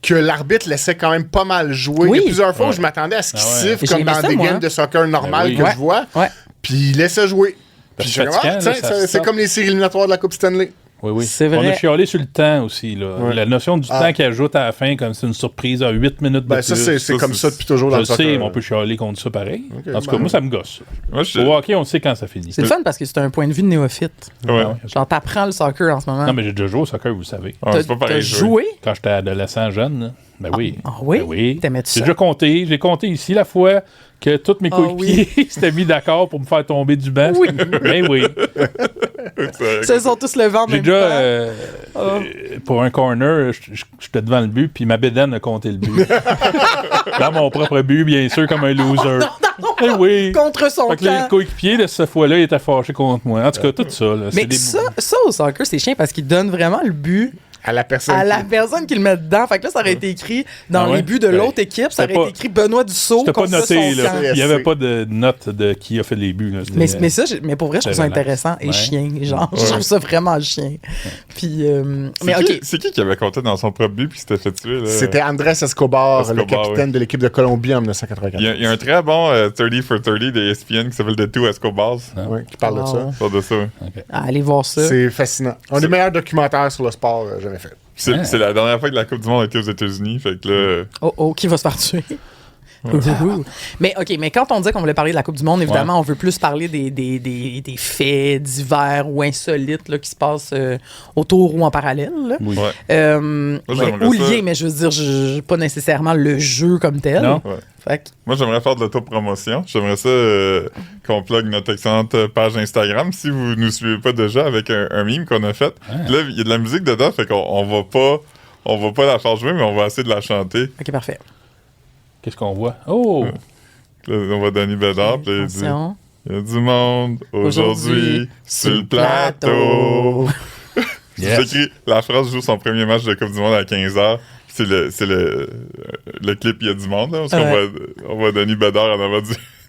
que l'arbitre laissait quand même pas mal jouer. Oui. Il y a plusieurs fois où Ouais. je m'attendais à ce qu'il Ah ouais. siffle J'ai comme aimé dans ça, des moi. games de soccer normales oui. que Ouais. je vois. Ouais. Puis il laissait jouer. Puis C'est je fatigant, là, ça c'est sort. comme les séries éliminatoires de la Coupe Stanley. Oui, oui. C'est On vrai. a chialé sur le temps aussi. Là. Ouais. La notion du Ah. temps qu'ils ajoutent à la fin, comme c'est une surprise à 8 minutes de Ben, ça, plus. c'est Ça, comme c'est- ça depuis toujours dans Je le le soccer. sais, mais on peut chialer contre ça pareil. Ok, en tout cas, ben. moi, ça me gosse. Moi, je... Au hockey, on sait quand ça finit. C'est le fun parce que c'est un point de vue de néophyte. Ouais. Ah ouais. Genre, t'apprends le soccer en ce moment. Non, mais j'ai déjà joué au soccer, vous le savez. Ouais, c'est pas T'as pareil. joué? Quand j'étais adolescent jeune, là. Ben oui. Ah oui? Ben oui. T'aimais-tu J'ai ça? déjà compté. J'ai compté ici la fois que tous mes Ah coéquipiers s'étaient mis d'accord pour me faire tomber du banc. Oui. Ben oui. Ils se sont tous levés en J'ai même déjà, temps. pour un corner, j'étais devant le but, puis ma bédaine a compté le but. Dans mon propre but, bien sûr, comme un loser. Eh oui. Contre son Fait que les camp. coéquipiers de cette fois-là, ils étaient fâchés contre moi. En tout cas, tout ça. Là, Mais c'est des... ça au soccer, c'est chiant parce qu'il donne vraiment le but À la personne. à la qui- personne qui le met dedans. Fait que là, ça aurait été écrit dans Ah ouais? les buts de Ben, l'autre équipe, ça aurait c'était été écrit Benoît Dussault C'était pas contre noté, son là. camp. Il n'y avait pas de note de qui a fait les buts. Là. C'était- Mais pour vrai, je trouve ça relax. intéressant et Ouais. chien. Genre, je trouve ça vraiment chien. Puis, mais OK. C'est qui avait compté dans son propre but puis s'était fait tuer? Là? C'était Andrés Escobar, le Escobar, capitaine de l'équipe de Colombie en 1984. Il y a un très bon 30 for 30 de ESPN qui s'appelle The Two Escobars. Ouais, qui parle de ça. Wow. Sur de ça. ouais. Allez voir ça. C'est fascinant. Un des meilleurs documentaires sur le sport jamais fait. C'est la dernière fois que la Coupe du Monde a été aux États-Unis. Fait que là. Oh, qui va se faire tuer? Ouh. Mais OK, mais quand on dit qu'on voulait parler de la Coupe du Monde, évidemment, on veut plus parler des faits divers ou insolites là, qui se passent autour ou en parallèle. Là. Oui. Ouais. Ou j'aimerais ça. liés, mais je veux dire, pas nécessairement le jeu comme tel. Non. Ouais. Fait que- Moi, j'aimerais faire de l'autopromotion. J'aimerais ça qu'on plug notre excellente page Instagram. Si vous nous suivez pas déjà avec un meme qu'on a fait. Puis là, il y a de la musique dedans, fait qu'on on va pas la faire jouer, mais on va essayer de la chanter. OK, parfait. Qu'est-ce qu'on voit? Oh! Là, on va Danny Bédard, puis là, il dit Attention. il y a du monde aujourd'hui Aujourd'hui, sur le plateau. Yes. C'est écrit, la France joue son premier match de Coupe du Monde à 15h. C'est le clip, il y a du monde. Là, parce qu'on voit Danny Bédard en avant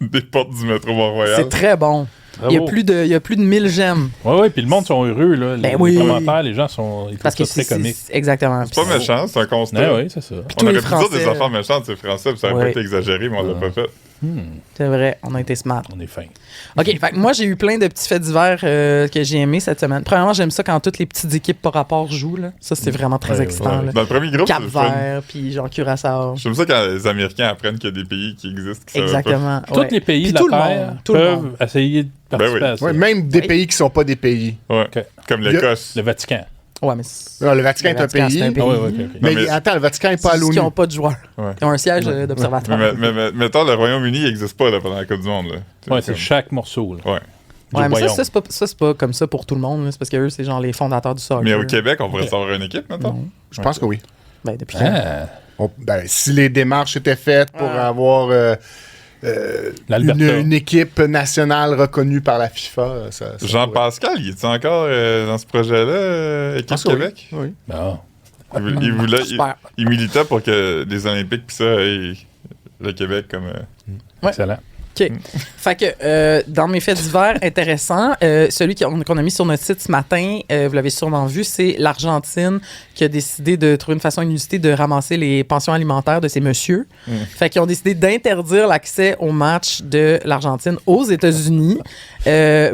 des portes du métro Mont-Royal. C'est très bon. Bravo. Il y a plus de 1000 j'aime. Ouais, puis le monde sont heureux, là. Ben les oui. commentaires, les gens ils Parce que trouvent ça très comique. Exactement. C'est pas méchant, c'est un constat. Ouais, oui, c'est ça. tous On les aurait pu dire des Français- affaires méchantes, c'est français, puis ça aurait Ouais. pas été exagéré, mais on l'a pas fait. C'est vrai, on a été smart. On est fin. OK, fait que moi, j'ai eu plein de petits faits divers que j'ai aimés cette semaine. Premièrement, j'aime ça quand toutes les petites équipes par rapport jouent. Là. Ça, c'est vraiment très Ouais, excitant. là. Dans le premier groupe, c'est le fun. Cap-Vert, puis genre Curaçao. J'aime ça quand les Américains apprennent qu'il y a des pays qui existent. Qui savaient pas. Exactement. Tous ouais. les pays Puis de tout la le Terre monde, tout le peuvent monde. essayer de participer Ben oui. à ça. Ouais, même des Oui. pays qui sont pas des pays. Ouais. OK. Comme l'Écosse. Le Vatican. Ouais, mais Non, le Vatican est un Vatican, pays. c'est un pays. Ah ouais, OK. Mais, Non, mais- attends, le Vatican n'est pas à c'est juste l'ONU. qu'ils n'ont pas de joueurs. Ouais. Ils ont un siège d'observateur. Mais mettons, le Royaume-Uni n'existe pas là, pendant la Coupe du Monde. Là. Ouais, c'est comme- chaque morceau. Là. Ouais. Ouais, Du mais royaume. ça, c'est pas comme ça pour tout le monde. là. C'est parce qu'eux, c'est genre les fondateurs du soccer. Mais au Québec, on pourrait savoir une équipe, maintenant. Je pense que oui. Ben, depuis quand? Ah, Si les démarches étaient faites pour avoir l'Alberta. une équipe nationale reconnue par la FIFA, ça pourrait. Jean-Pascal, il est encore dans ce projet-là, Je Équipe pense que oui. Québec? Oui. Bon. Super. Il militait pour que les Olympiques pis ça aient le Québec comme... Ouais. Excellent. OK. Fait que dans mes faits divers intéressants, celui qu'on a mis sur notre site ce matin, vous l'avez sûrement vu, c'est l'Argentine qui a décidé de trouver une façon inusitée de ramasser les pensions alimentaires de ces messieurs. Fait qu'ils ont décidé d'interdire l'accès aux matchs de l'Argentine aux États-Unis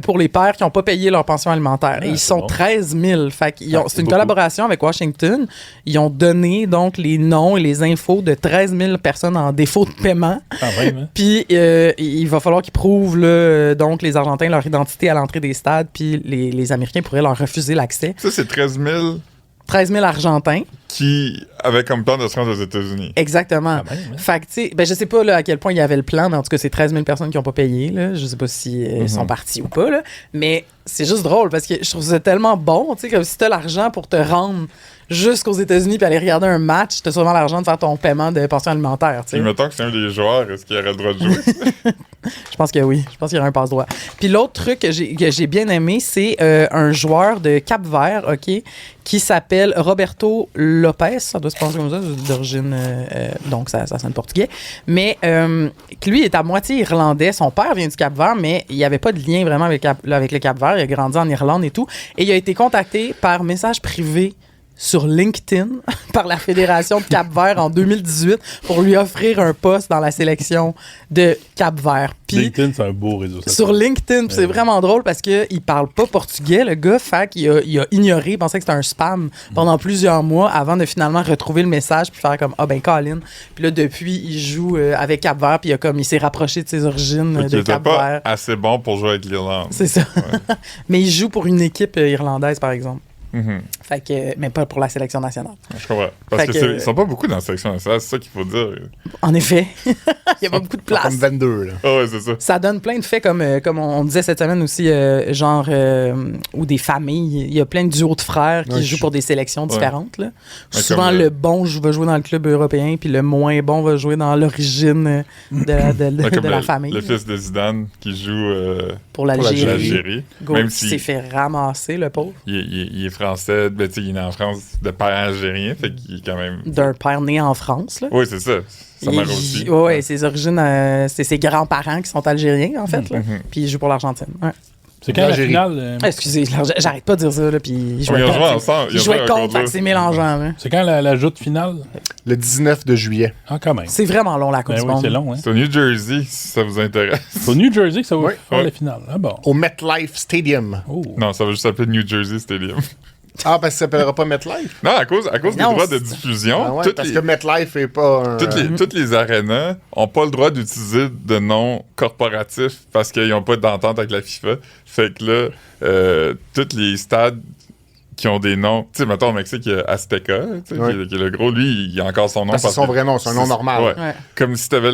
pour les pères qui n'ont pas payé leur pension alimentaire. Et ils c'est sont bon. 13 000. Fait qu'ils ont, Ah, c'est c'est une beaucoup. collaboration avec Washington. Ils ont donné donc les noms et les infos de 13 000 personnes en défaut de paiement. Quand même, hein? Puis il va falloir qu'ils prouvent là, donc les Argentins leur identité à l'entrée des stades, puis les Américains pourraient leur refuser l'accès. Ça, c'est 13 000 13 000 Argentins, qui avaient comme plan de se rendre aux États-Unis. exactement. Quand même, hein? Fait que, tu sais, ben, je sais pas là, à quel point il y avait le plan, mais en tout cas, c'est 13 000 personnes qui n'ont pas payé. Là. Je sais pas si ils sont partis ou pas, là. Mais c'est juste drôle parce que je trouve ça tellement bon, tu sais, comme si tu as l'argent pour te rendre jusqu'aux États-Unis puis aller regarder un match, tu as sûrement l'argent de faire ton paiement de pension alimentaire. Tu sais. Puis mettons que c'est un des joueurs, est-ce qu'il aurait le droit de jouer? Je pense que oui. Je pense qu'il y aura un passe-droit. Puis l'autre truc que j'ai bien aimé, c'est un joueur de Cap-Vert, OK, qui s'appelle Roberto Lopes. Ça doit se prononcer comme ça, d'origine... donc, ça sonne portugais. Mais que lui est à moitié irlandais. Son père vient du Cap-Vert, mais il n'y avait pas de lien vraiment avec le Cap-Vert. Il a grandi en Irlande et tout. Et il a été contacté par message privé sur LinkedIn par la Fédération de Cap-Vert en 2018 pour lui offrir un poste dans la sélection de Cap-Vert. Puis LinkedIn, c'est un beau réseau social. sur LinkedIn, puis c'est vraiment drôle parce qu'il parle pas portugais, le gars, fait qu'il a ignoré, il pensait que c'était un spam pendant plusieurs mois avant de finalement retrouver le message puis faire comme « Ah ben Colin ». Puis là, depuis, il joue avec Cap-Vert puis il s'est rapproché de ses origines Fait qu'il de était pas Cap-Vert. assez bon pour jouer avec l'Irlande. C'est ça. Mais il joue pour une équipe irlandaise, par exemple. Mhm. Fait que, mais pas pour la sélection nationale. Je comprends. Parce Fait que que- ils sont pas beaucoup dans la section nationale, c'est ça qu'il faut dire. En effet, il n'y a pas beaucoup de place. Comme 22, là. Ah ouais, c'est ça. Ça donne plein de faits, comme on disait cette semaine aussi, ou des familles. Il y a plein de duos de frères qui Ouais, jouent pour des sélections différentes. Là. Ouais, Souvent, comme le bon va jouer dans le club européen, puis le moins bon va jouer dans l'origine Ouais, comme de la famille. Le fils de Zidane qui joue Pour pour l'Algérie. l'Algérie. Go, Même qui s'est s'il fait ramasser, le pauvre. il est français, ben, tu sais, il est né en France de père algérien, fait qu'il est quand même... D'un père né en France. Là. Oui, c'est ça. Sa mère aussi. Ouais, ses origines, c'est ses grands-parents qui sont algériens, en fait. Là. Puis il joue pour l'Argentine. Ouais. C'est quand la l'Algérie. finale? Ah, excusez, j'arrête pas de dire ça, là, puis il Ils jouait ont joué contre. ensemble. Il jouait contre, fait que c'est mélangeant. Là. C'est quand la joute finale? Le 19 de juillet. Ah, quand même. C'est vraiment long, la Coupe Ben du oui, Monde. c'est long, hein? C'est au New Jersey, si ça vous intéresse. C'est au New Jersey que ça va Oui. faire Ouais. la finale. Ah bon. Au MetLife Stadium. Oh. Non, ça va juste s'appeler New Jersey Stadium. Ah, parce que ça s'appellera pas MetLife. Non, à cause des Non, droits de c'est- diffusion, Ah ouais, toutes parce les- que MetLife est pas un... toutes les arénas n'ont pas le droit d'utiliser de nom corporatif parce qu'ils n'ont pas d'entente avec la FIFA. Fait que là, tous les stades qui ont des noms... Tu sais, mettons au Mexique, il y a Azteca, tu sais, Ouais. qui est le gros. Lui, il a encore son nom. Parce que c'est son vrai nom, c'est un nom normal. Ouais. Ouais. Comme si t'avais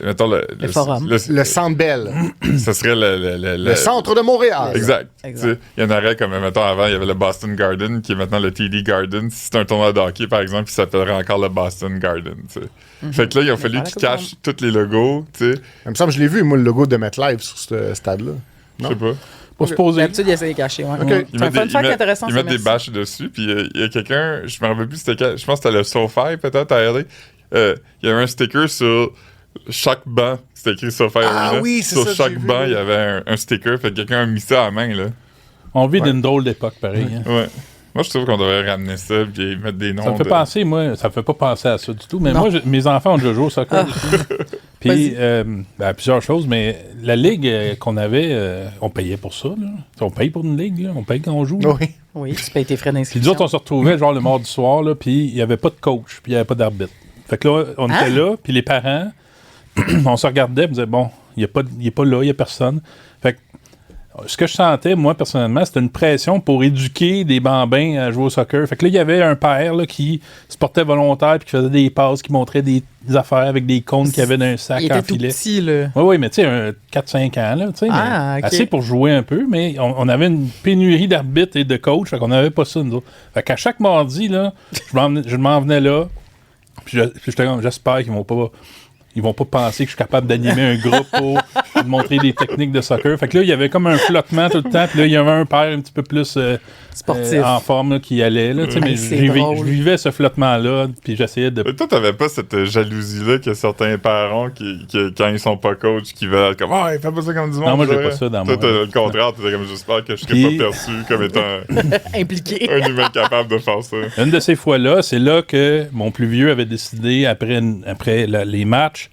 mettons Le forum. Le Centre Bell. ça serait Le centre de Montréal. Exact. Exact. Tu sais, il y en aurait comme, mettons, avant, il y avait le Boston Garden, qui est maintenant le TD Garden. Si c'est un tournoi de hockey, par exemple, il s'appellerait encore le Boston Garden, tu sais. Fait que là, il a fallu Voilà, qu'ils comme cachent tous les logos, tu sais. Il me semble que je l'ai vu, moi, le logo de MetLife sur ce stade-là. Je sais pas. Pour se poser. D'habitude, il essaie de cacher. Ouais. Ok. Ouais. C'est un fun fact intéressant. Ils ça, mettent des merci. bâches dessus, puis il y a quelqu'un, je me rappelle plus c'était quel, je pense que c'était le SoFi peut-être à LA. Il y avait un sticker sur chaque banc, c'était écrit Sophie Arena. Ah oui, c'est sur ça, chaque j'ai vu, banc, oui. il y avait un sticker. Fait que quelqu'un a mis ça à la main, là. On vit Ouais. d'une drôle d'époque, pareil. Hein. Ouais. Moi, je trouve qu'on devrait ramener ça et mettre des noms. Ça me fait penser, moi, ça me fait pas penser à ça du tout. Mais Non. moi, mes enfants ont déjà joué au soccer. aussi. Puis, plusieurs choses, mais la ligue qu'on avait, on payait pour ça. Là. On paye pour une ligue, là. On paye quand on joue. là. Oui. Oui, tu payes tes frais Puis nous d'inscription. autres, on se retrouvait genre le mardi soir, là, puis il n'y avait pas de coach, puis il n'y avait pas d'arbitre. Fait que là, on était là, puis les parents, on se regardait, on disait, bon, il n'est pas là, il n'y a personne. Fait que ce que je sentais, moi, personnellement, c'était une pression pour éduquer des bambins à jouer au soccer. Fait que là, il y avait un père là, qui se portait volontaire, puis qui faisait des passes, qui montrait des affaires avec des cônes qu'il y avait dans un sac Il était en tout filet. petit, là. Oui, mais tu sais, 4-5 ans, là, tu sais, Ah, mais ok. assez pour jouer un peu, mais on avait une pénurie d'arbitres et de coachs, fait qu'on n'avait pas ça, nous autres. Fait qu'à chaque mardi, là, je m'en venais là, puis j'étais comme, j'espère qu'ils vont pas penser que je suis capable d'animer un groupe pour de montrer des techniques de soccer. Fait que là, il y avait comme un flottement tout le temps, puis là, il y avait un père un petit peu plus Sportif. en forme là, qui allait, là, tu sais, mais C'est drôle. je vivais ce flottement-là, puis j'essayais de... Mais toi, t'avais pas cette jalousie-là que certains parents, qui quand ils sont pas coachs, qui veulent être comme « Ah, il fait pas ça comme du monde. » Non, moi, j'ai vrai. pas ça dans toi, moi. t'as le contraire, t'étais comme « J'espère que je serai Puis- pas perçu comme étant Impliqué. un humain capable de faire ça. » Une de ces fois-là, c'est là que mon plus vieux avait décidé, après les matchs,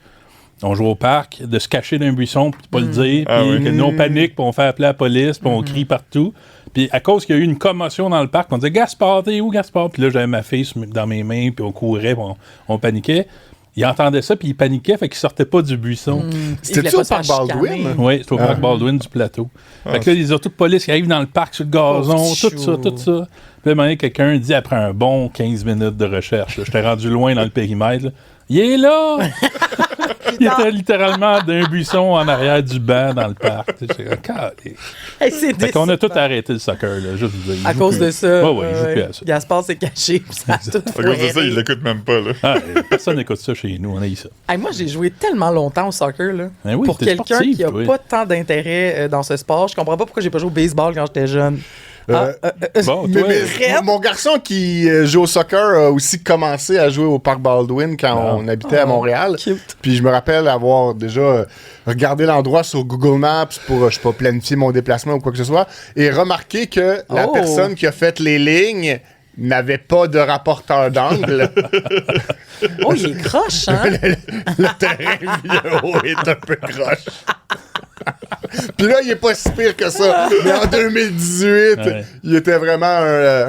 on joue au parc, de se cacher dans un buisson pour pas le dire, puis Ah oui. que nous on panique, puis on fait appeler la police, puis on crie partout. Puis à cause qu'il y a eu une commotion dans le parc, on disait « Gaspard, t'es où, Gaspard? » Puis là, j'avais ma fille dans mes mains, puis on courait, puis on paniquait. Il entendait ça, puis il paniquait, fait qu'il sortait pas du buisson. C'était-tu au parc Baldwin? Oui, c'est au parc Baldwin du plateau. Fait que là, les autos de police qui arrivent dans le parc sur le gazon, Pauvre tout petit ça, chou. tout ça. Puis là, à un moment donné, quelqu'un dit après un bon 15 minutes de recherche, là, j'étais rendu loin dans le périmètre, là, il est là! Il était littéralement d'un buisson en arrière du banc dans le parc. Tu sais, j'étais comme, calé. Hey, c'est Fait qu'on a tout décevant. arrêté le soccer, là, juste vous dire. À cause de ça. Ouais, il joue plus à ça. Gaspard s'est caché, puis ça a tout À cause de ça, foiré. il l'écoute même pas, là. Ah, personne n'écoute ça chez nous, on a eu ça. Hey, moi, j'ai joué tellement longtemps au soccer, là. Ben oui, Pour t'es quelqu'un sportive, qui a toi. pas tant d'intérêt dans ce sport, je comprends pas pourquoi j'ai pas joué au baseball quand j'étais jeune. Bon, Mais, toi, Fred? mon garçon qui joue au soccer a aussi commencé à jouer au parc Baldwin quand on habitait à Montréal. Cute. Puis je me rappelle avoir déjà regardé l'endroit sur Google Maps pour, je sais pas, planifier mon déplacement ou quoi que ce soit, et remarqué que la Oh. personne qui a fait les lignes n'avait pas de rapporteur d'angle. Oh, il est croche, hein? Le terrain vidéo est un peu croche. Puis là, il est pas si pire que ça. Mais en 2018, Ouais. il était vraiment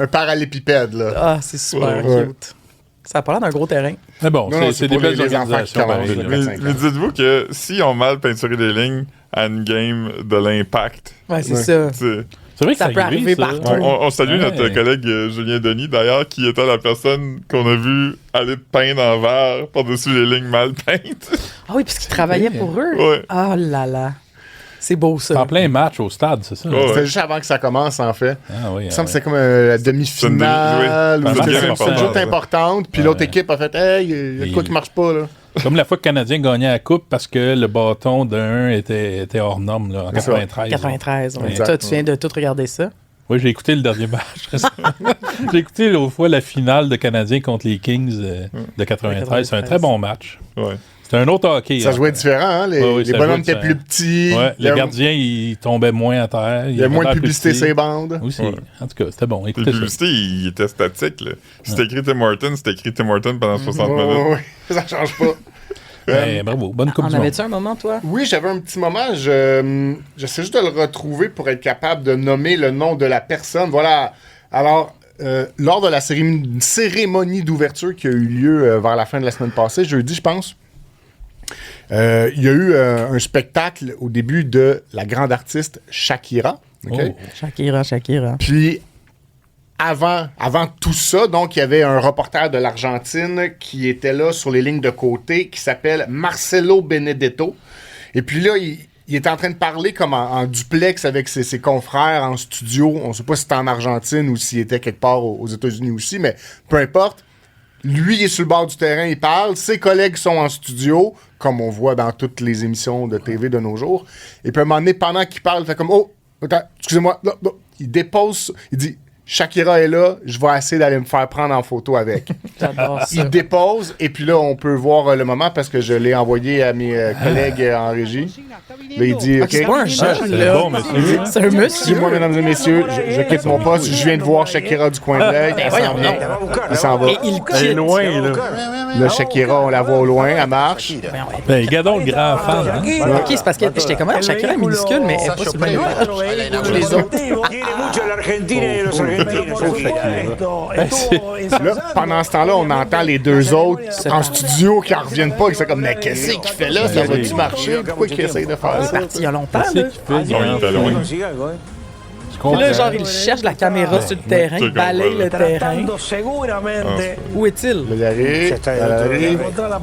un parallépipède, là. Ah, c'est super Ouais. cute. Ça a pas l'air d'un gros terrain. mais bon, Non, non, c'est des pour belles les enfants qui organisations. commencent, pareil, là. là. 25 Mais dites-vous que si on mal peinturé des lignes à une game de l'Impact, Ouais, c'est Ouais. ça. tu sais, C'est vrai que Ça peut arrive, arriver ça. partout. on salue Ouais. notre collègue Julien Denis, d'ailleurs, qui était la personne qu'on a vu aller peindre en vert par-dessus les lignes mal peintes. Ah oui, puisqu'il travaillait vrai. pour eux. Ouais. Oh là là. C'est beau, C'est ça. en plein match au stade, c'est ça? Ouais. C'était juste avant que ça commence, en fait. Ah oui, Il me semble que c'est comme la demi-finale C'est ou une quelque game chose. C'est une importante, joute importante. Puis Ouais. l'autre équipe a fait Hey, il y a de quoi Et- qui marche pas, là. Comme la fois que le Canadien gagnait la Coupe parce que le bâton d'un était hors norme là, en C'est ça. 93. 93. Ouais. Exact. Toi, tu viens de tout regarder ça. Oui, j'ai écouté le dernier match récemment. J'ai écouté l'autre fois la finale de Canadien contre les Kings de 93. C'est un très bon match. Ouais. C'est un autre hockey. Ça hein. jouait différent, hein? Les, Ouais, oui, les ça bonhommes jouait étaient plus petits. Ouais, il y le a- gardien, il tombait moins à terre. il y a moins de avait publicité plus sur les bandes. Aussi. Ouais. En tout cas, c'était bon. Les Écoutez ça. publicités, il était statique, là. Si c'était écrit Tim Hortons, c'était écrit Tim Hortons pendant 60 minutes. Ouais, ça change pas. Ben, bravo. Bonne Coupe En du Monde. avais-tu un moment, toi? Oui, j'avais un petit moment. J'essaie juste de le retrouver pour être capable de nommer le nom de la personne. Voilà. Alors, lors de la cérémonie d'ouverture qui a eu lieu vers la fin de la semaine passée, jeudi, je pense, il y a eu un spectacle au début de la grande artiste Shakira. OK? Oh. Shakira. Puis, avant tout ça, donc, il y avait un reporter de l'Argentine qui était là sur les lignes de côté qui s'appelle Marcelo Benedetto. Et puis là, il était en train de parler comme en duplex avec ses confrères en studio. On ne sait pas si c'était en Argentine ou s'il était quelque part aux États-Unis aussi, mais peu importe. Lui, il est sur le bord du terrain, il parle. Ses collègues sont en studio, comme on voit dans toutes les émissions de TV de nos jours. Et puis à un moment donné, pendant qu'il parle, il fait comme « Oh, attends, excusez-moi. » Il dépose, il dit Shakira est là, je vais essayer d'aller me faire prendre en photo avec. J'adore ça. Il dépose, et puis là, on peut voir le moment parce que je l'ai envoyé à mes collègues en régie. Là, il dit, OK, C'est pas un jeune, c'est là. bon, monsieur. C'est un monsieur. moi, mesdames et messieurs, je quitte mon poste, je viens de voir Shakira du coin de l'œil, il s'en vient, il s'en va. Et il Elle est quitte. loin, là. Là, Shakira, on la voit au loin, elle marche. Ben, regardons le grand fan. Hein? OK, c'est parce que j'étais comme, Shakira est minuscule, mais elle est pas sur le même âge. Les autres. Là, pendant ce temps-là, on entend les deux autres en studio qui en reviennent pas, qui sont comme, mais qu'est-ce qu'il fait là? Ça va-tu marcher? Pourquoi il essaye de faire Il est ça? parti il y a longtemps, C'est là. qui fait du Non, il était loin. Je Puis là, comprends. genre, il cherche la caméra sur le terrain, il balaye le terrain. Où est-il? Là, il arrive, elle arrive.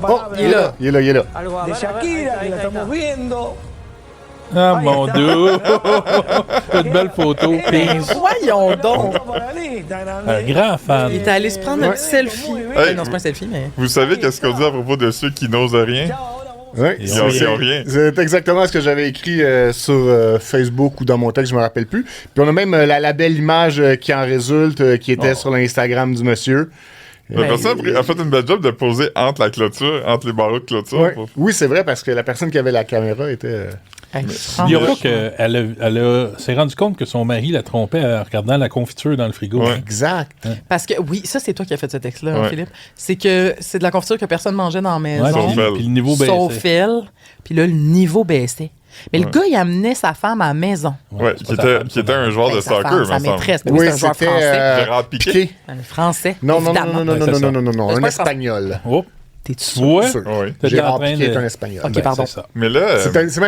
Oh, Il est là. il est là, il est là. de Shakira, que la estamos viendo. Ah, mon Dieu! Une belle photo. Ben, voyons donc! Por la lista, Un grand fan. Il est allé se prendre un petit selfie. Hey, Non, c'est pas un selfie, mais... Vous savez qu'est-ce qu'on dit à propos de ceux qui n'osent rien? Ouais, Ils ont rien. C'est exactement ce que j'avais écrit sur Facebook ou dans mon texte, je me rappelle plus. Puis on a même la belle image qui en résulte, qui était sur l'Instagram du monsieur. La personne a fait une belle job de poser entre la clôture, entre les barreaux de clôture. Ouais. Oui, c'est vrai, parce que la personne qui avait la caméra était... Hey, Il y a pas qu'elle s'est rendu compte que son mari la trompait en regardant la confiture dans le frigo. Ouais. Exact. Parce que, oui, ça, c'est toi qui as fait ce texte-là, hein, Ouais. Philippe. C'est que c'est de la confiture que personne mangeait dans la maison. Ouais, Sauf elle. puis le niveau Sauf baissait. elle. Puis là, le niveau baissait. Mais le gars, il amenait sa femme à la maison. Ouais, c'est qui pas sa était, femme, qui était un joueur de Ben, sa soccer, femme, me sa semble. maîtresse. Mais oui, Oui, c'est un joueur c'était français. Gérard Piqué. Piqué. Un français, Non, non, non, évidemment. non, non, non, c'est non, ça. non, non, non, C'est un pas espagnol. Oh, T'es-tu tu sûr? vois? Sûr. Oui. T'es en Gérard train Piqué de- est un espagnol. Ok, Ben, pardon. c'est ça. Mais là, C'est même si on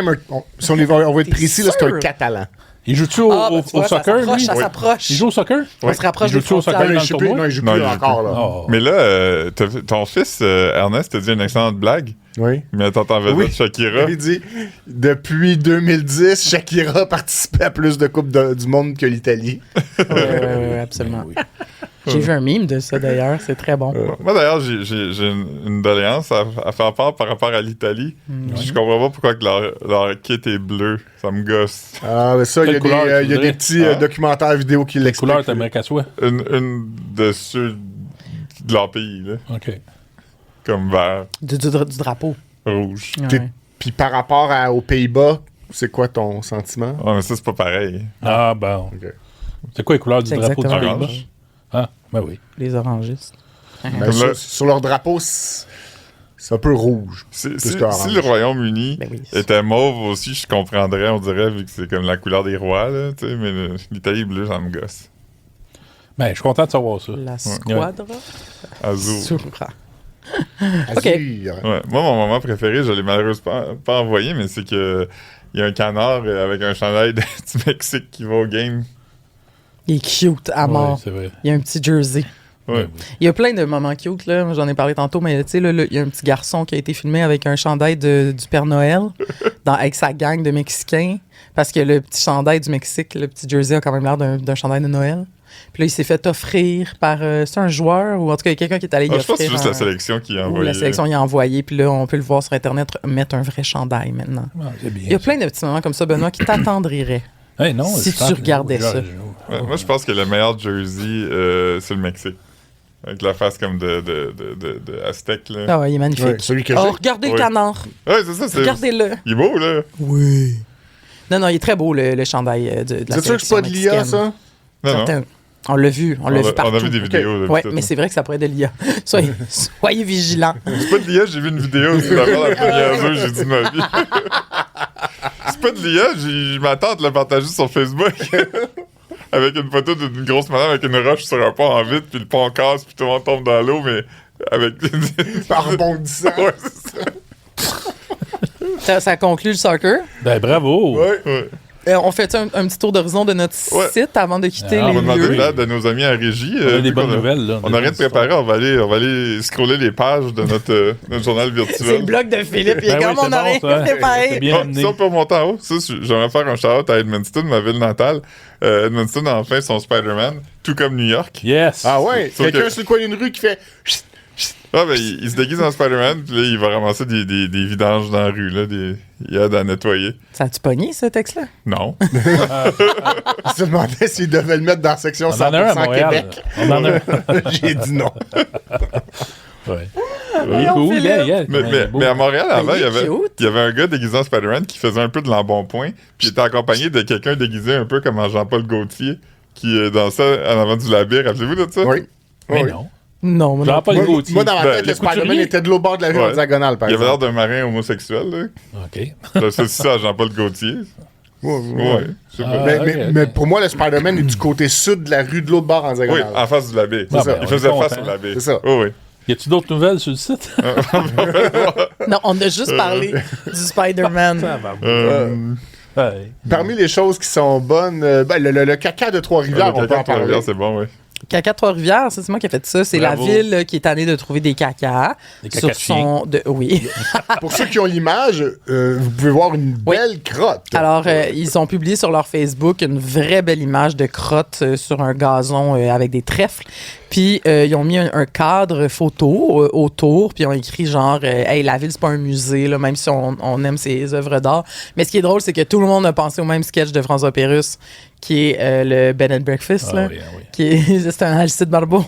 va être T'es précis, là, c'est un sûr? catalan. Il joue-tu au, Ah, ben, au- tu vois, au soccer, lui? Ça s'approche. Il joue au soccer? On se rapproche Il des joue-tu au frontières. soccer Non, dans il le joue plus, tournoi? non, il joue Non, plus il joue encore, plus. là. Oh. mais là ton fils, Ernest, t'a dit une excellente blague, Oui. mais t'entends vedette Oui. Shakira. Il dit, depuis 2010, Shakira a participé à plus de Coupes du Monde que l'Italie. Oui, absolument. J'ai vu un meme de ça, d'ailleurs. C'est très bon. Moi, d'ailleurs, j'ai une doléance à faire part par rapport à l'Italie. Je comprends pas pourquoi que leur kit est bleu. Ça me gosse. Ah, mais ça, il y a Quelle couleur tu il y a voudrais? des petits Ah. documentaires vidéo qui Quelle l'expliquent. couleur t'aimerais qu'elle soit? Une de ceux de leur pays, là. OK. Comme vert, Du drapeau. rouge. Ouais. Puis par rapport aux Pays-Bas, c'est quoi ton sentiment? Ouais, mais ça, c'est pas pareil. Ah, bon. Ok. C'est quoi les couleurs du C'est drapeau du exactement Pays-Bas? Orange. Ah, ben oui. Les orangistes. Ben, Comme là- sur leur drapeau, c'est un peu rouge. Si qu'orange. le Royaume-Uni Ben oui. était mauve aussi, je comprendrais, on dirait, vu que c'est comme la couleur des rois, là, tu sais, mais l'Italie bleue, ça me gosse. Ben, je suis content de savoir ça. La squadra. Azul. Sura. Ok. Azur. Ouais. Moi, mon moment préféré, je l'ai malheureusement pas envoyé, mais c'est que il y a un canard avec un chandail du Mexique qui va au game. Il est cute à Ouais, mort. c'est vrai. Il y a un petit jersey. Ouais. Il y a plein de moments cute, là. Moi, j'en ai parlé tantôt, mais tu sais, là, il y a un petit garçon qui a été filmé avec un chandail du Père Noël avec sa gang de Mexicains. Parce que le petit chandail du Mexique, le petit jersey a quand même l'air d'un chandail de Noël. Puis là, il s'est fait offrir par. C'est un joueur ou en tout cas, il y a quelqu'un qui est allé y Ah, je pense que c'est offrir. juste la sélection qui a Ou envoyé. la sélection y a envoyé. Puis là, on peut le voir sur Internet mettre un vrai chandail maintenant. Ah, c'est bien. Il y a plein de petits moments comme ça, Benoît, qui t'attendriraient. Hey, non, Si c'est tu regardais ça. Ouais, moi, je pense que le meilleur jersey, c'est le Mexique. Avec la face comme de Aztèque, là. Ah ouais, il est magnifique. Ouais, celui que Oh, j'ai. regardez le Oui. canard. Ouais, c'est ça. Regardez-le. Il est beau, là. Oui. Non, il est très beau, le chandail de la C'est sûr que c'est sélection pas de l'IA, mexicaine. ça? Non, non. Certain. On l'a vu partout. On a vu des vidéos. là, Ouais, puis tout. mais c'est vrai que ça pourrait être de l'IA. Soyez vigilants. C'est pas de l'IA, j'ai vu une vidéo, c'est vraiment la première fois que j'ai dit de ma vie. C'est pas de l'IA, ma tante l'a partagé sur Facebook. Avec une photo d'une grosse madame avec une roche sur un pont en vide, puis le pont casse, puis tout le monde tombe dans l'eau, mais avec... Par rebondissant. Ouais, c'est ça. Ça conclut le soccer. Ben, bravo. Ouais. On fait un petit tour d'horizon de notre Ouais. site avant de quitter Ah, On les va demander de lieux. l'aide de nos amis à régie. On a des vu bonnes qu'on nouvelles, là. On n'a rien de préparé, on va aller scroller les pages de notre journal C'est le virtuel. blog de Philippe. Il est Ben comme oui, on n'a rien c'est bon, ça. préparé. C'est bien Ah, amené. si on peut remonter en haut, ça, j'aimerais faire un shout-out à Edmundston, ma ville natale. Edmundston a enfin son Spider-Man, tout comme New York. Yes. Ah ouais? Sauf Quelqu'un que- sur le coin d'une rue qui fait... Ah, ben, il se déguise en Spider-Man, puis là, il va ramasser des vidanges dans la rue, là. Il aide à nettoyer. Ça a-tu pogné, ce texte-là? Non. Je me demandais s'il devait le mettre dans la section On en a un à 100% Montréal. Québec. On en a un. J'ai dit non. Ouais. Il est cool, Philippe. yeah, Mais à Montréal, avant, il est cute. il y avait un gars déguisé en Spider-Man qui faisait un peu de l'embonpoint, puis il était accompagné de quelqu'un déguisé un peu comme en Jean-Paul Gaultier, qui dansait en avant du labyrinthe. Rappelez-vous de ça? Oui. Mais Oui. non. Non, mais non. Jean-Paul Moi, Gaultier. moi, dans ma Ben, tête, les le Spider-Man couturiers. était de l'autre bord de la rue en Ouais. diagonale, par Il avait l'air exemple. d'un marin homosexuel, là. OK. C'est ça à Jean-Paul Gaultier. Ouais. Je sais pas. Ah, Mais, ok, mais- ok. mais pour moi, le Spider-Man est du côté sud de la rue, de l'autre bord en Oui, diagonale. en face du labé. Ah, ben, Il on faisait est face content. au labé. C'est ça. Oui, oui. Y a-tu d'autres nouvelles sur le site? Non, on a juste parlé du Spider-Man. Ouais. Parmi les choses qui sont bonnes, ben, le caca de Trois-Rivières, on peut en parler. C'est bon, oui. Caca de Trois-Rivières, c'est moi qui ai fait ça. C'est Bravo. la ville qui est tannée de trouver des cacas. Des cacas de chiens. Oui. Pour ceux qui ont l'image, vous pouvez voir une Oui. belle crotte. Alors, ils ont publié sur leur Facebook une vraie belle image de crotte sur un gazon avec des trèfles. Puis, ils ont mis un cadre photo autour, puis ils ont écrit genre Hey, la ville, c'est pas un musée, là, même si on aime ses œuvres d'art. Mais ce qui est drôle, c'est que tout le monde a pensé au même sketch de François Pérusse, qui est le Bed and Breakfast, Ah là. oui, ah oui. Qui est, c'est un Alcide Barbeau.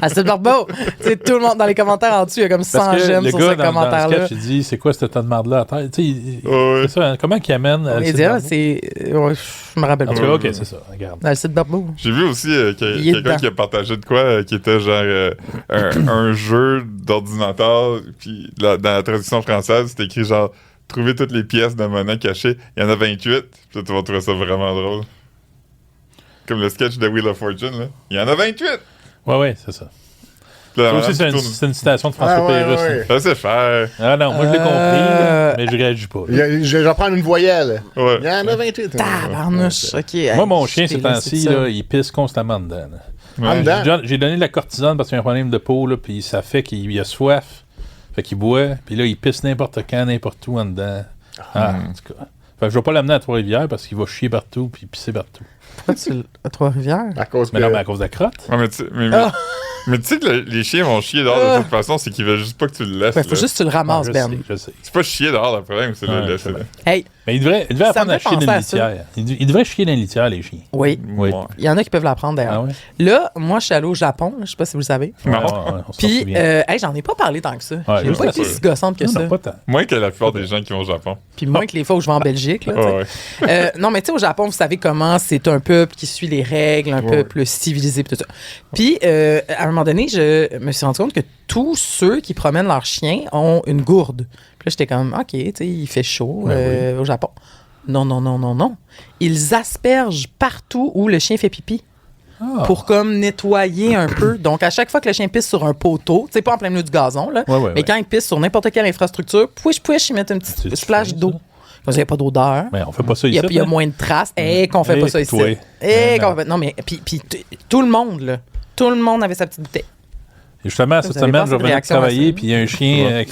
Alcide Barbeau! Tu sais, tout le monde, dans les commentaires en dessous, il y a comme 100 Parce que j'aime le sur gars, ce dans le commentaire-là. sketch, il dit, c'est quoi ce tas de marde-là à terre? Tu sais, Ouais. c'est ça, hein, comment qu'il amène Il Alcide dit, ah, Barbeau? c'est. Ouais, je me rappelle En tout pas. cas, OK, c'est ça, regarde. Alcide Barbeau. J'ai vu aussi Il est quelqu'un dedans. qui a partagé de quoi qui était genre un jeu d'ordinateur, puis dans la traduction française, c'était écrit genre trouver toutes les pièces de monnaie cachées. Il y en a 28. Puis là, tu vas trouver ça vraiment drôle. Comme le sketch de Wheel of Fortune, là. Il y en a 28! Ouais, ouais, c'est ça. Puis là, Ça la aussi, madame c'est qui c'est une citation de François Ah, ouais, Pérusse. ouais. tourne. Ça, c'est faire. Ah non, moi, je l'ai compris, là, mais je réagis pas. Je vais prendre une voyelle. Ouais. Il y en a 28. Tabarnouche. OK. Moi, mon Hey, chien, je ces t'ai laissé temps-ci, ça. là, il pisse constamment dedans. là. En dedans. J'ai donné de la cortisone parce qu'il y a un problème de peau, là, puis ça fait qu'il a soif. Fait qu'il boit, puis là, il pisse n'importe quand, n'importe où en dedans. Ah, en tout cas. Fait que je vais pas l'amener à Trois-Rivières parce qu'il va chier partout puis pisser partout. Pourquoi tu à Trois-Rivières? À cause Mais que... non, mais à cause de la crotte. Ouais, mais tu sais que les chiens vont chier dehors de toute façon, c'est qu'ils veulent juste pas que tu le laisses. Il faut là. juste que tu le ramasses, je Ben. sais, je sais. C'est pas chier dehors le problème, c'est Ouais, le laisser c'est là. vrai. Hey, Mais il devrait Ça apprendre me à fait chier dans penser une à ça. litière. Il devrait chier dans une litière, les chiens. oui. Oui. Ouais. Il y en a qui peuvent l'apprendre, d'ailleurs. Ah ouais? Là, moi, je suis allé au Japon. Je sais pas si vous le savez. Ouais, Non. ouais, ouais, on s'en Puis, souvient. hey, j'en ai pas parlé tant que ça. Ouais, J'ai je pas sais. été si gossante que Non, ça. non, pas tant. Moins que la plupart des gens qui vont au Japon. Puis moins que les fois où je vais en Belgique. Là, tu sais. Ouais, ouais. Non, mais tu sais, au Japon, vous savez comment c'est un peuple qui suit les règles, un peuple civilisé, pis tout ça. Puis, à un moment donné, je me suis rendu compte que tous ceux qui promènent leurs chiens ont une gourde. Puis là, j'étais comme, OK, tu sais, il fait chaud au Japon. Non, non, non, non, non. Ils aspergent partout où le chien fait pipi. Pour comme nettoyer un peu. Donc, à chaque fois que le chien pisse sur un poteau, tu sais, pas en plein milieu du gazon, là, Ouais, ouais, mais ouais. quand il pisse sur n'importe quelle infrastructure, pouiche, ils mettent une C'est petite du splash fin, d'eau. ça. Comme ça, il n'y a pas d'odeur. Mais on fait pas ça Il ici. y a hein? moins de traces. Qu'on fait Eh, pas ça ici. toi. Qu'on fait... Non, mais puis tout le monde, là. Tout le monde avait sa petite bouteille. Et justement, cette Vous avez semaine, pas je cette revenais de réaction à travailler, ça? puis il y a un chien avec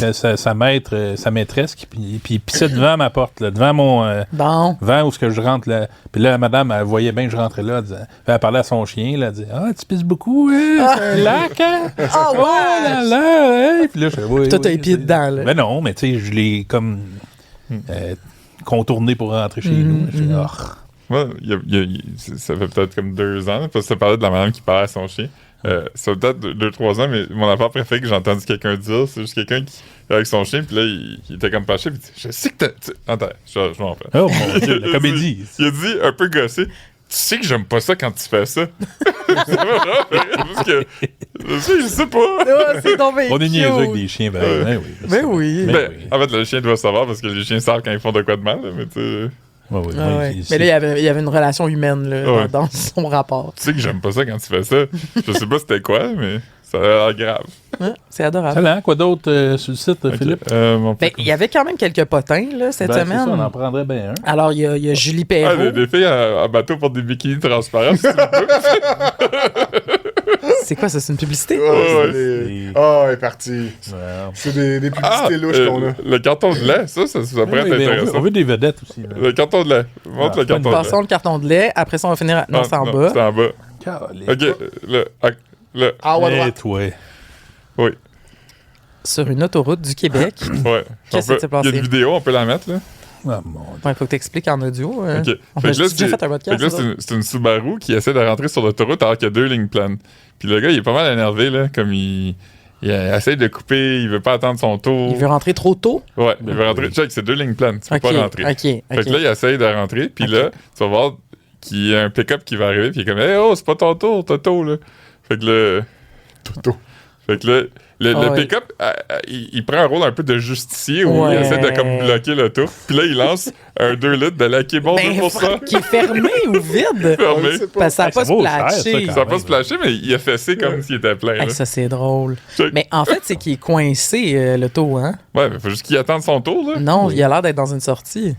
sa maîtresse, puis il pissait devant ma porte, là, devant mon... Bon. Devant où ce que je rentre là. Puis là, la madame, elle voyait bien que je rentrais là. Elle parlait à son chien. Là, elle disait Ah, tu pisses beaucoup, hein? C'est un lac, hein? Ah, Oh là là, hein? Puis là, je fais Oui. Toi, t'as oui, les pieds c'est- dedans, là. Mais non, mais tu sais, je l'ai comme contourné pour rentrer chez nous. Je fais, Ah. Moi, ça fait peut-être comme 2 ans, là, parce que tu parlais de la madame qui parlait à son chien. Ça fait peut-être 2-3 ans, mais mon affaire préférée que j'ai entendu quelqu'un dire, c'est juste quelqu'un qui avec son chien, puis là, il était comme penché, puis il dit Je sais que t'as. Attends, je m'en rappelle. Oh mon Dieu, la comédie. Il a dit, un peu gossé, tu sais que j'aime pas ça quand tu fais ça. Ça m'a vraiment fait rire, parce que. Je sais pas. Ah, c'est tombé. On est niaiseux avec des chiens, ben oui. Ben oui. Ben Ben, oui. en fait, le chien doit savoir parce que les chiens savent quand ils font de quoi de mal, là, mais tu sais. Ouais, ouais, Ah, ouais, ouais. c'est- Mais là, il y avait une relation humaine là, Ouais. dans son rapport. Tu sais que j'aime pas ça quand tu fais ça. Je sais pas c'était quoi, mais ça a l'air grave. Hein? C'est adorable. Excellent. Quoi d'autre sur le site, Ok. Philippe? Mon Ben, il y avait quand même quelques potins là, cette Ben, c'est semaine. ça, on en prendrait bien un. Alors, il y a Julie Ah, Perrault. des filles en bateau pour des bikinis transparents. c'est une pub. C'est quoi ça? C'est une publicité? Ouais, elle est partie. Ouais. C'est des Ah, publicités louches qu'on a. le carton de lait, ça pourrait être Oui, mais intéressant. on veut des vedettes aussi. là. Le carton de lait. Montre Ah, le carton de lait. Passons le carton de lait. Après ça, on va finir. Non, c'est en non, bas. C'est en bas. Calé. Ok, le. Ah, ouais, Eh, droite. toi. Oui. sur une autoroute du Québec. Ouais. Qu'est-ce qui s'est Il y a passé? une vidéo, on peut la mettre, là? Ah, mon Dieu. Il faut que tu expliques en audio. OK. On Fait a que là, déjà fait un podcast. fait que là, c'est une Subaru qui essaie de rentrer sur l'autoroute alors qu'il y a 2 lignes pleines. Puis le gars, il est pas mal énervé, là, comme il essaie de couper, il veut pas attendre son tour. Il veut rentrer trop tôt? Ouais, il veut rentrer. Check, c'est 2 lignes pleines, tu peux pas rentrer. OK. Fait que là, il essaye de rentrer, puis Ok. là, tu vas voir qu'il y a un pick-up qui va arriver, puis il est comme, hey, oh, c'est pas ton tour, Toto, là. Fait que là. Toto. Fait que là, le Ouais. pick-up, il prend un rôle un peu de justicier où Ouais. il essaie de comme bloquer l'auto. Puis là, il lance un 2 litres de la qui est bon pour ça. Qui est fermé ou vide? Fermé. On sait pas. Parce que ça n'a Hey, pas ça vaut cher, splashé. ça, quand Ça va pas même. se flasher, mais il a fessé comme s'il était plein. Hey, là. ça, c'est drôle. Check. Mais en fait, c'est qu'il est coincé, l'auto, hein? Ouais, mais faut juste qu'il attende son tour, là. Non, il a l'air d'être dans une sortie.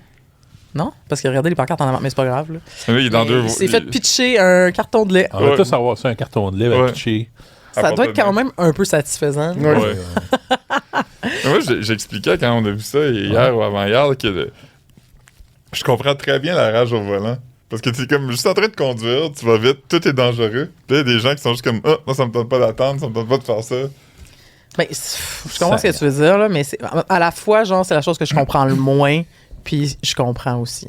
Non? Parce que regardez les pancartes en avant, mais c'est pas grave. Là. Là, il est dans deux. Il s'est fait pitcher un carton de lait. On va Ouais. tous avoir ça, un carton de lait à Ouais. pitcher. Ça doit être quand même un peu satisfaisant. Ouais. Ouais. Mais moi, j'expliquais quand on a vu ça hier ou avant-hier que je comprends très bien la rage au volant. Parce que tu es comme juste en train de conduire, tu vas vite, tout est dangereux. Puis là, il y a des gens qui sont juste comme, moi, ça me tente pas d'attendre, ça me tente pas de faire ça. Ben, je comprends ce que tu veux dire, là, mais à la fois, genre, c'est la chose que je comprends le moins, puis je comprends aussi.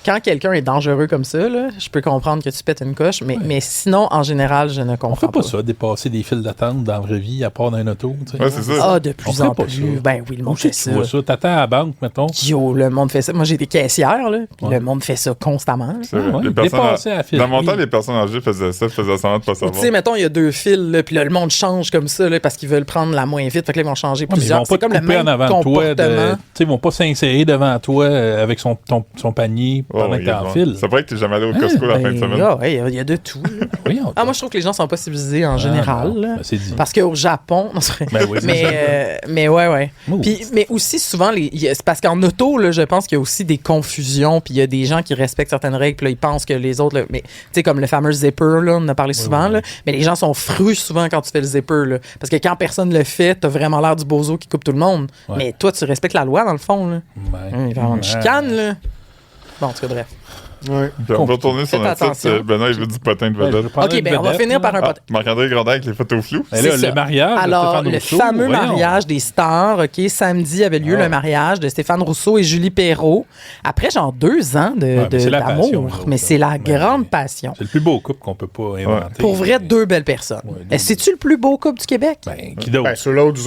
Quand quelqu'un est dangereux comme ça, là, je peux comprendre que tu pètes une coche, mais sinon, en général, je ne On comprends fait pas ça, dépasser des files d'attente dans la vraie vie à part dans un auto. Tu sais. Ouais, c'est ça. Ah, de On plus fait en pas plus. ça. Ben oui, le Où monde c'est fait que ça. tu vois ça? T'attends à la banque, mettons. Yo, le monde fait ça. Moi, j'ai des caissières, là, puis Ouais. le monde fait ça constamment. là. C'est vrai. Ouais, Les personnes dépasser la file. Dans mon temps, Oui. les personnes âgées faisaient ça, faisaient semblant de pas Ou savoir. tu sais, mettons, il y a 2 fils, là, puis là, le monde change comme ça, là, parce qu'ils veulent prendre la moins vite. Fait que là, ils vont changer Ouais, mais ils plusieurs. vont pas C'est comme te le couper même en avant de toi. comportement. Tu sais, ils vont pas s'insérer devant toi avec son panier Ouais, pendant ouais, que t'es en bon. file. C'est vrai que t'es jamais allé au Costco la fin de semaine. Ah, ouais, il y a de tout. là. Voyons Ah, moi, je trouve que les gens sont pas civilisés en général. non. là. Ben, c'est dit. Parce qu'au Japon, non, c'est vrai. Ben oui, c'est ça. mais ouais. Ouh. Puis, mais aussi, souvent, c'est parce qu'en auto, là, je pense qu'il y a aussi des confusions, puis il y a des gens qui respectent certaines règles, puis là, ils pensent que les autres, là, mais tu sais, comme le fameux zipper, là, on en a parlé souvent, oui. là, mais les gens sont frus souvent quand tu fais le zipper, là, parce que quand personne le fait, t'as vraiment l'air du bozo qui coupe tout le monde. Ouais. Mais toi, tu respectes la loi, dans le fond, là. Ouais. Il va y avoir une chicane, là. Bon, en tout cas, bref. Ouais. Puis on va retourner sur Faites notre site. attention. Benoît, il veut du potin de Ouais, je vedette. veux prendre OK, une ben on va vedette, finir par un Ah, potin. Marc-André Grondin avec les photos floues. Et là, C'est ça. le mariage de Alors, Stéphane le Rousseau, fameux voyons. mariage des stars, OK, samedi avait lieu Ah. le mariage de Stéphane Rousseau et Julie Perrault. Après, genre 2 ans Ouais, mais c'est la passion, d'amour. l'autre, Mais ça. c'est la Mais- grande passion. C'est le plus beau couple qu'on peut pas inventer. Pour vrai, 2 belles personnes. Ouais, deux C'est-tu le plus beau couple du Québec? Ben, qui d'autre? Ben, ceux-là autres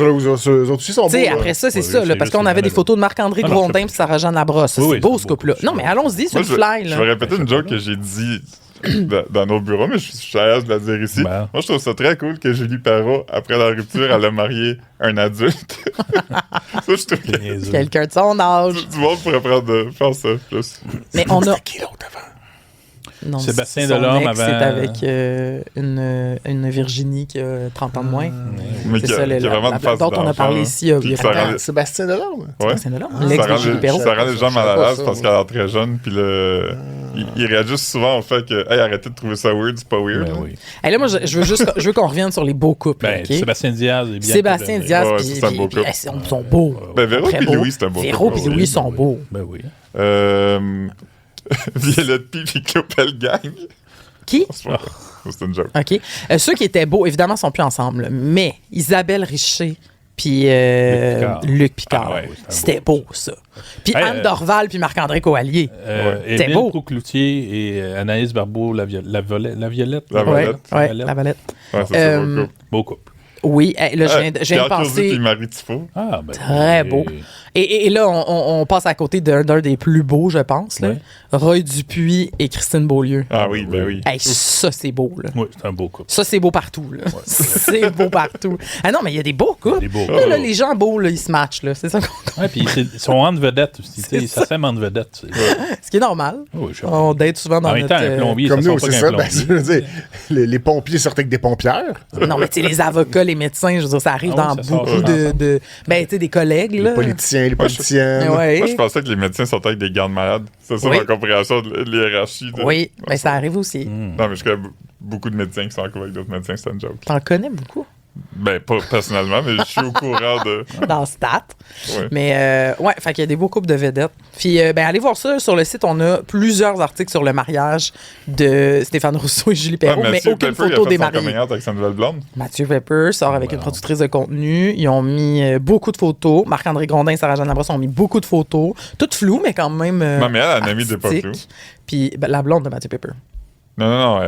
aussi sont beaux. Tu sais, là. après ça, c'est Ouais, ça, c'est là, parce juste qu'on avait une des photos de Marc-André Ah non, Grondin c'est- et Sarah-Jeanne Labrosse. Oui, C'est oui, beau, c'est ce beau. couple-là. Non, mais allons-y sur Moi, le fly, je là. vais répéter une joke que j'ai dit dans nos bureaux, mais je suis à l'aise de la dire ici. Ben. Moi, je trouve ça très cool que Julie Perrault, après la rupture, elle a marié un adulte. Ça, je trouve que Niaiseux. Quelqu'un de son âge. du monde pourrait faire ça plus. Mais on a... Qui l'autre avant? Non, Sébastien son Delorme ex, avant- c'est avec une Virginie qui a 30 ans de moins. Mais C'est qui ça, a vraiment une face dont on a d'enfant, parlé là. ici. Il y a Puis pas ça longtemps. rend- Sébastien Delorme. Ouais. Sébastien Delorme, l'ex de Julie Perrault. Ça rend les gens mal à Je sais l'aise pas parce ça, qu'elle a l'air très jeune, puis il réagit souvent au fait que, hey, arrêtez de trouver ça weird, c'est pas weird. Ben là. oui. Et là, moi, je veux qu'on revienne sur les beaux couples. Ben, OK? Sébastien Diaz et bien. Sébastien Diaz, Ouais, puis c'est un beau couple. ils sont beaux. Ben, Véro Très puis beaux. Louis, c'est un beau Véro couple puis Louis sont beaux. Ben oui. Violette Pie puis Clopel Gang. Qui? C'est une joke. OK. Ceux qui étaient beaux, évidemment, sont plus ensemble. Mais Isabelle Richer puis Luc Picard, Ah ouais, oui, c'est un c'était beau, ça. Puis Hey, Anne Dorval puis Marc-André Coallier. C'était Émile beau. Proucloutier et Anaïs Barbeau, la Violette. La Ouais, Violette. ouais, la Valette. Ouais, ça, c'est un beau couple. Beau couple. Oui, là, je viens de Pierre Clouzet passer... puis Marie Tifo. Ah, ben, Très beau. Et là, on passe à côté d'un des plus beaux, je pense. Là. Ouais. Roy Dupuis et Christine Beaulieu. Ah oui, ben oui. Hey, ça, c'est beau. Là. Oui, c'est un beau couple. Ça, c'est beau partout. Là. C'est beau partout. Ah non, mais il y a des beaux couples. Des beaux Là, couples. les gens beaux, là, ils se matchent. Là. C'est ça qu'on... Ouais, puis ils sont en vedette aussi. tu sais, Ça s'aime en vedette. Ce qui est normal. Oui, je sais. On date souvent dans En même temps, notre... un plombier, Comme ça nous, sort c'est pas ça. qu'un Ben, plombier. je veux dire, les pompiers sortent avec des pompières. Non, mais tu sais, les avocats, les médecins, je veux dire, ça arrive Ah oui, dans ça sort beaucoup ensemble. de... Ben, tu sais, des collègues, là. Les politiciens, les politiciennes. Ouais. Moi, je pensais que les médecins sortaient avec des gardes malades. C'est ça Oui. ma compréhension de l'hiérarchie. Oui, mais ça arrive aussi. Hmm. Non, mais je connais beaucoup de médecins qui sont en couple avec d'autres médecins, c'est une joke. T'en connais beaucoup. Ben, pas personnellement, mais je suis au courant de. dans Stat. Ouais. Mais ouais, fait qu'il y a des beaux couples de vedettes. Puis ben allez voir ça sur le site, on a plusieurs articles sur le mariage de Stéphane Rousseau et Julie Perrault, mais Mathieu aucune Pepper, photo des il a fait son mariés. coming out avec sa nouvelle blonde. Mathieu Pepper sort avec une productrice de contenu. Ils ont mis beaucoup de photos. Marc-André Grondin et Sarah-Jeanne Labrosse ont mis beaucoup de photos. Toutes floues, mais quand même Non, mais elle en a mis des pas artistiques. floues. Puis ben, la blonde de Mathieu Pepper. Non,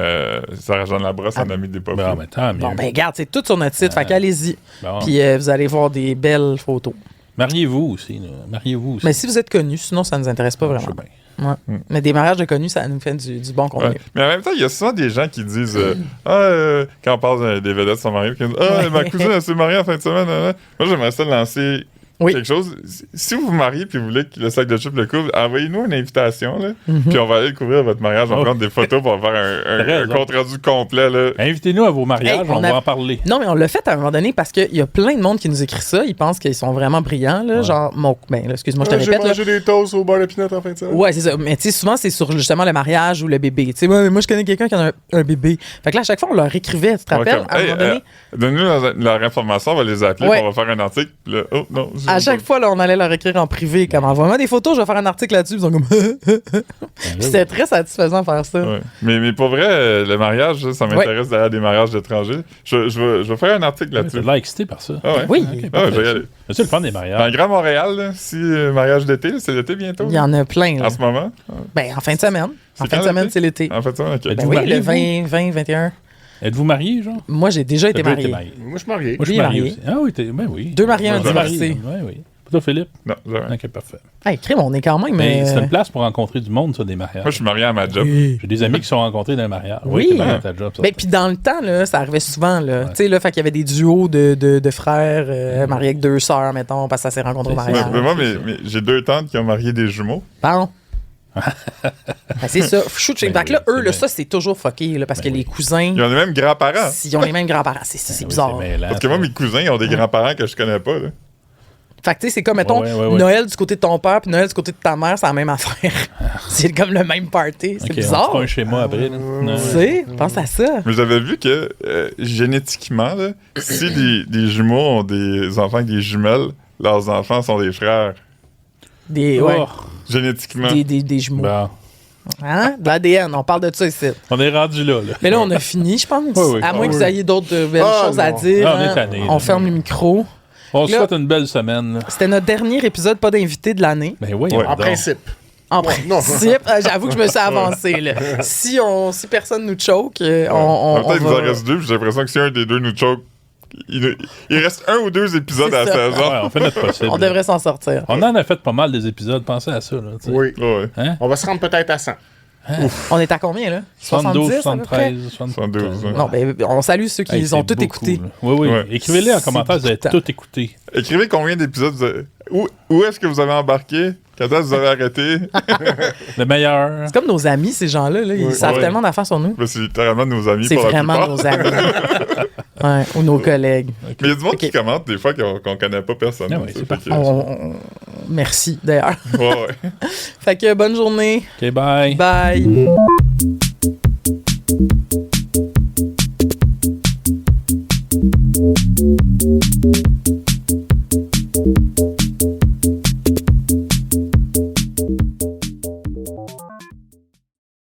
Sarah-Jeanne Labrosse en a mis des pas Ben, en floues. même temps, Bon, ben regarde, c'est tout sur notre site, fait qu'allez-y. Bon. Puis vous allez voir des belles photos. Mariez-vous aussi. Là. Mariez-vous aussi. Mais si vous êtes connu, sinon ça nous intéresse pas Je vraiment. sais bien. Ouais. Mais des mariages de connus, ça nous fait du bon contenu. Ouais. Mais en même temps, il y a souvent des gens qui disent quand on parle des vedettes sont mariées, qui disent ma cousine elle s'est mariée en fin de semaine. Moi, j'aimerais ça lancer Oui. quelque chose. Si vous vous mariez puis vous voulez que le sac de chips le couvre, envoyez-nous une invitation. Là, puis on va aller couvrir votre mariage. On va prendre des photos pour faire un raison. compte-rendu complet. Là. Invitez-nous à vos mariages, Hey, on on va a- en parler. Non, mais on l'a fait à un moment donné parce qu'il y a plein de monde qui nous écrit ça. Ils pensent qu'ils sont vraiment brillants. Là, genre, ben, là, excuse-moi, je te J'ai répète. Là. mangé des toasts au beurre de pinot en fin de semaine. Ouais, c'est ça. Mais tu sais, souvent, c'est sur justement le mariage ou le bébé. Tu sais, moi, je connais quelqu'un qui a un bébé. Fait que là, à chaque fois, on leur écrivait, tu te Ouais, rappelles? comme, À un moment donné, donne-nous leur information, on va les appeler, Ouais. puis on va faire un article. Puis là, oh non. à chaque fois, là, on allait leur écrire en privé, comme envoie-moi des photos, je vais faire un article là-dessus. Ils sont comme. Puis c'était très satisfaisant de faire ça. Ouais. Mais pour vrai, le mariage, ça m'intéresse d'aller à des mariages d'étrangers. Je vais faire un article Tu as là-dessus. l'air excité par ça. Ah ouais? Oui, Ok, Ah ouais, parfait. je vais y aller. C'est le fun des Dans mariages. le Grand Montréal, là, si mariage d'été, là, c'est l'été bientôt. il y en a plein. Là. En ce moment. Ben, en fin de semaine. En C'est fin de quand semaine, l'été? c'est l'été. En fait, ça, ok. Ben Êtes-vous oui, mariés, le vous? 20, 21. Êtes-vous mariés, genre? Moi, j'ai déjà été T'as déjà marié. Moi, je suis marié. Moi, je suis Lui, marié marié. aussi. Ah oui, ben oui. Deux mariés, un Moi, divorcé. Oui, oui. Toi, Philippe? Non, jamais. Ok, parfait. Hey, crime, on est quand même. Mais c'est une place pour rencontrer du monde, ça, des mariages. Moi, je suis marié à ma job. Oui. J'ai des amis qui se sont rencontrés dans un mariage. Oui. t'es marié à ta job, ça. Ben, puis dans le temps, là, ça arrivait souvent. Là. Tu sais, là, fait qu'il y avait des duos de frères mariés avec deux sœurs, mettons, parce que ça s'est rencontré au C'est ça. mariage. Mais moi, c'est ça. mais j'ai deux tantes qui ont marié des jumeaux. Pardon? Ben, c'est ça. Shoot, Ben fait que là, oui, eux, c'est là, bien. ça, c'est toujours fucké, là, parce que les cousins, Ils ont les mêmes grands-parents. ils ont les mêmes grands-parents. C'est Ben oui, bizarre. c'est mêlant, Parce que moi, ça. mes cousins, ils ont des grands-parents que je connais pas. Là. Fait que, tu sais, c'est comme, mettons, Ouais. Noël du côté de ton père puis Noël du côté de ta mère, c'est la même affaire. c'est comme le même party. C'est Ok, bizarre. On fera un schéma après. là. Tu sais, pense à ça. Mais j'avais vu que génétiquement, là, si des jumeaux ont des enfants avec des jumelles, leurs enfants sont des frères. Des, Oh, ouais, Génétiquement. des jumeaux. bon. Hein? De l'ADN, on parle de ça ici. On est rendu là. Mais là, on a fini, je pense. Oui. À moins Ah que vous oui. ayez d'autres belles Ah, choses à non. dire. Ah, on est hein. tannés, On là. ferme le micro. On se Là- souhaite une belle semaine. là. C'était notre dernier épisode, pas d'invité de l'année. Ben oui, Ouais. En principe. En Ouais, non. principe, j'avoue que je me suis avancé. Là. Si personne nous choke, En même temps, on il nous en va... reste deux, puis j'ai l'impression que si un des deux nous choke, il reste un ou deux épisodes C'est à la ça. saison. Ouais, on fait notre possible. On devrait s'en sortir. On en a fait pas mal des épisodes. Pensez à ça. Là, tu sais. Oui. Ouais. Hein? On va se rendre peut-être à 100. On est à combien, là? 72, 70, à peu près? 73, 72, ouais. Non, ben, on salue ceux qui Hey, les ont c'est tous beaucoup, écoutés. là. Oui, oui. Ouais. Écrivez-les en C'est commentaire, vous avez beaucoup de tout écouté. Écrivez combien d'épisodes vous avez... Où est-ce que vous avez embarqué? Quand est-ce que vous avez arrêté? Le meilleur. C'est comme nos amis, ces gens-là. Là. Ils savent Ouais. tellement d'affaires sur nous. Ben, c'est littéralement nos amis C'est pour la vraiment plupart. nos amis. Ouais, ou nos collègues. Mais il y a du monde qui Ok. commente des fois qu'on connaît pas personne. Ah ouais, tu sais, c'est fait que- Merci, d'ailleurs. Ouais, ouais. Fait que bonne journée. OK, bye. Bye. Thank you.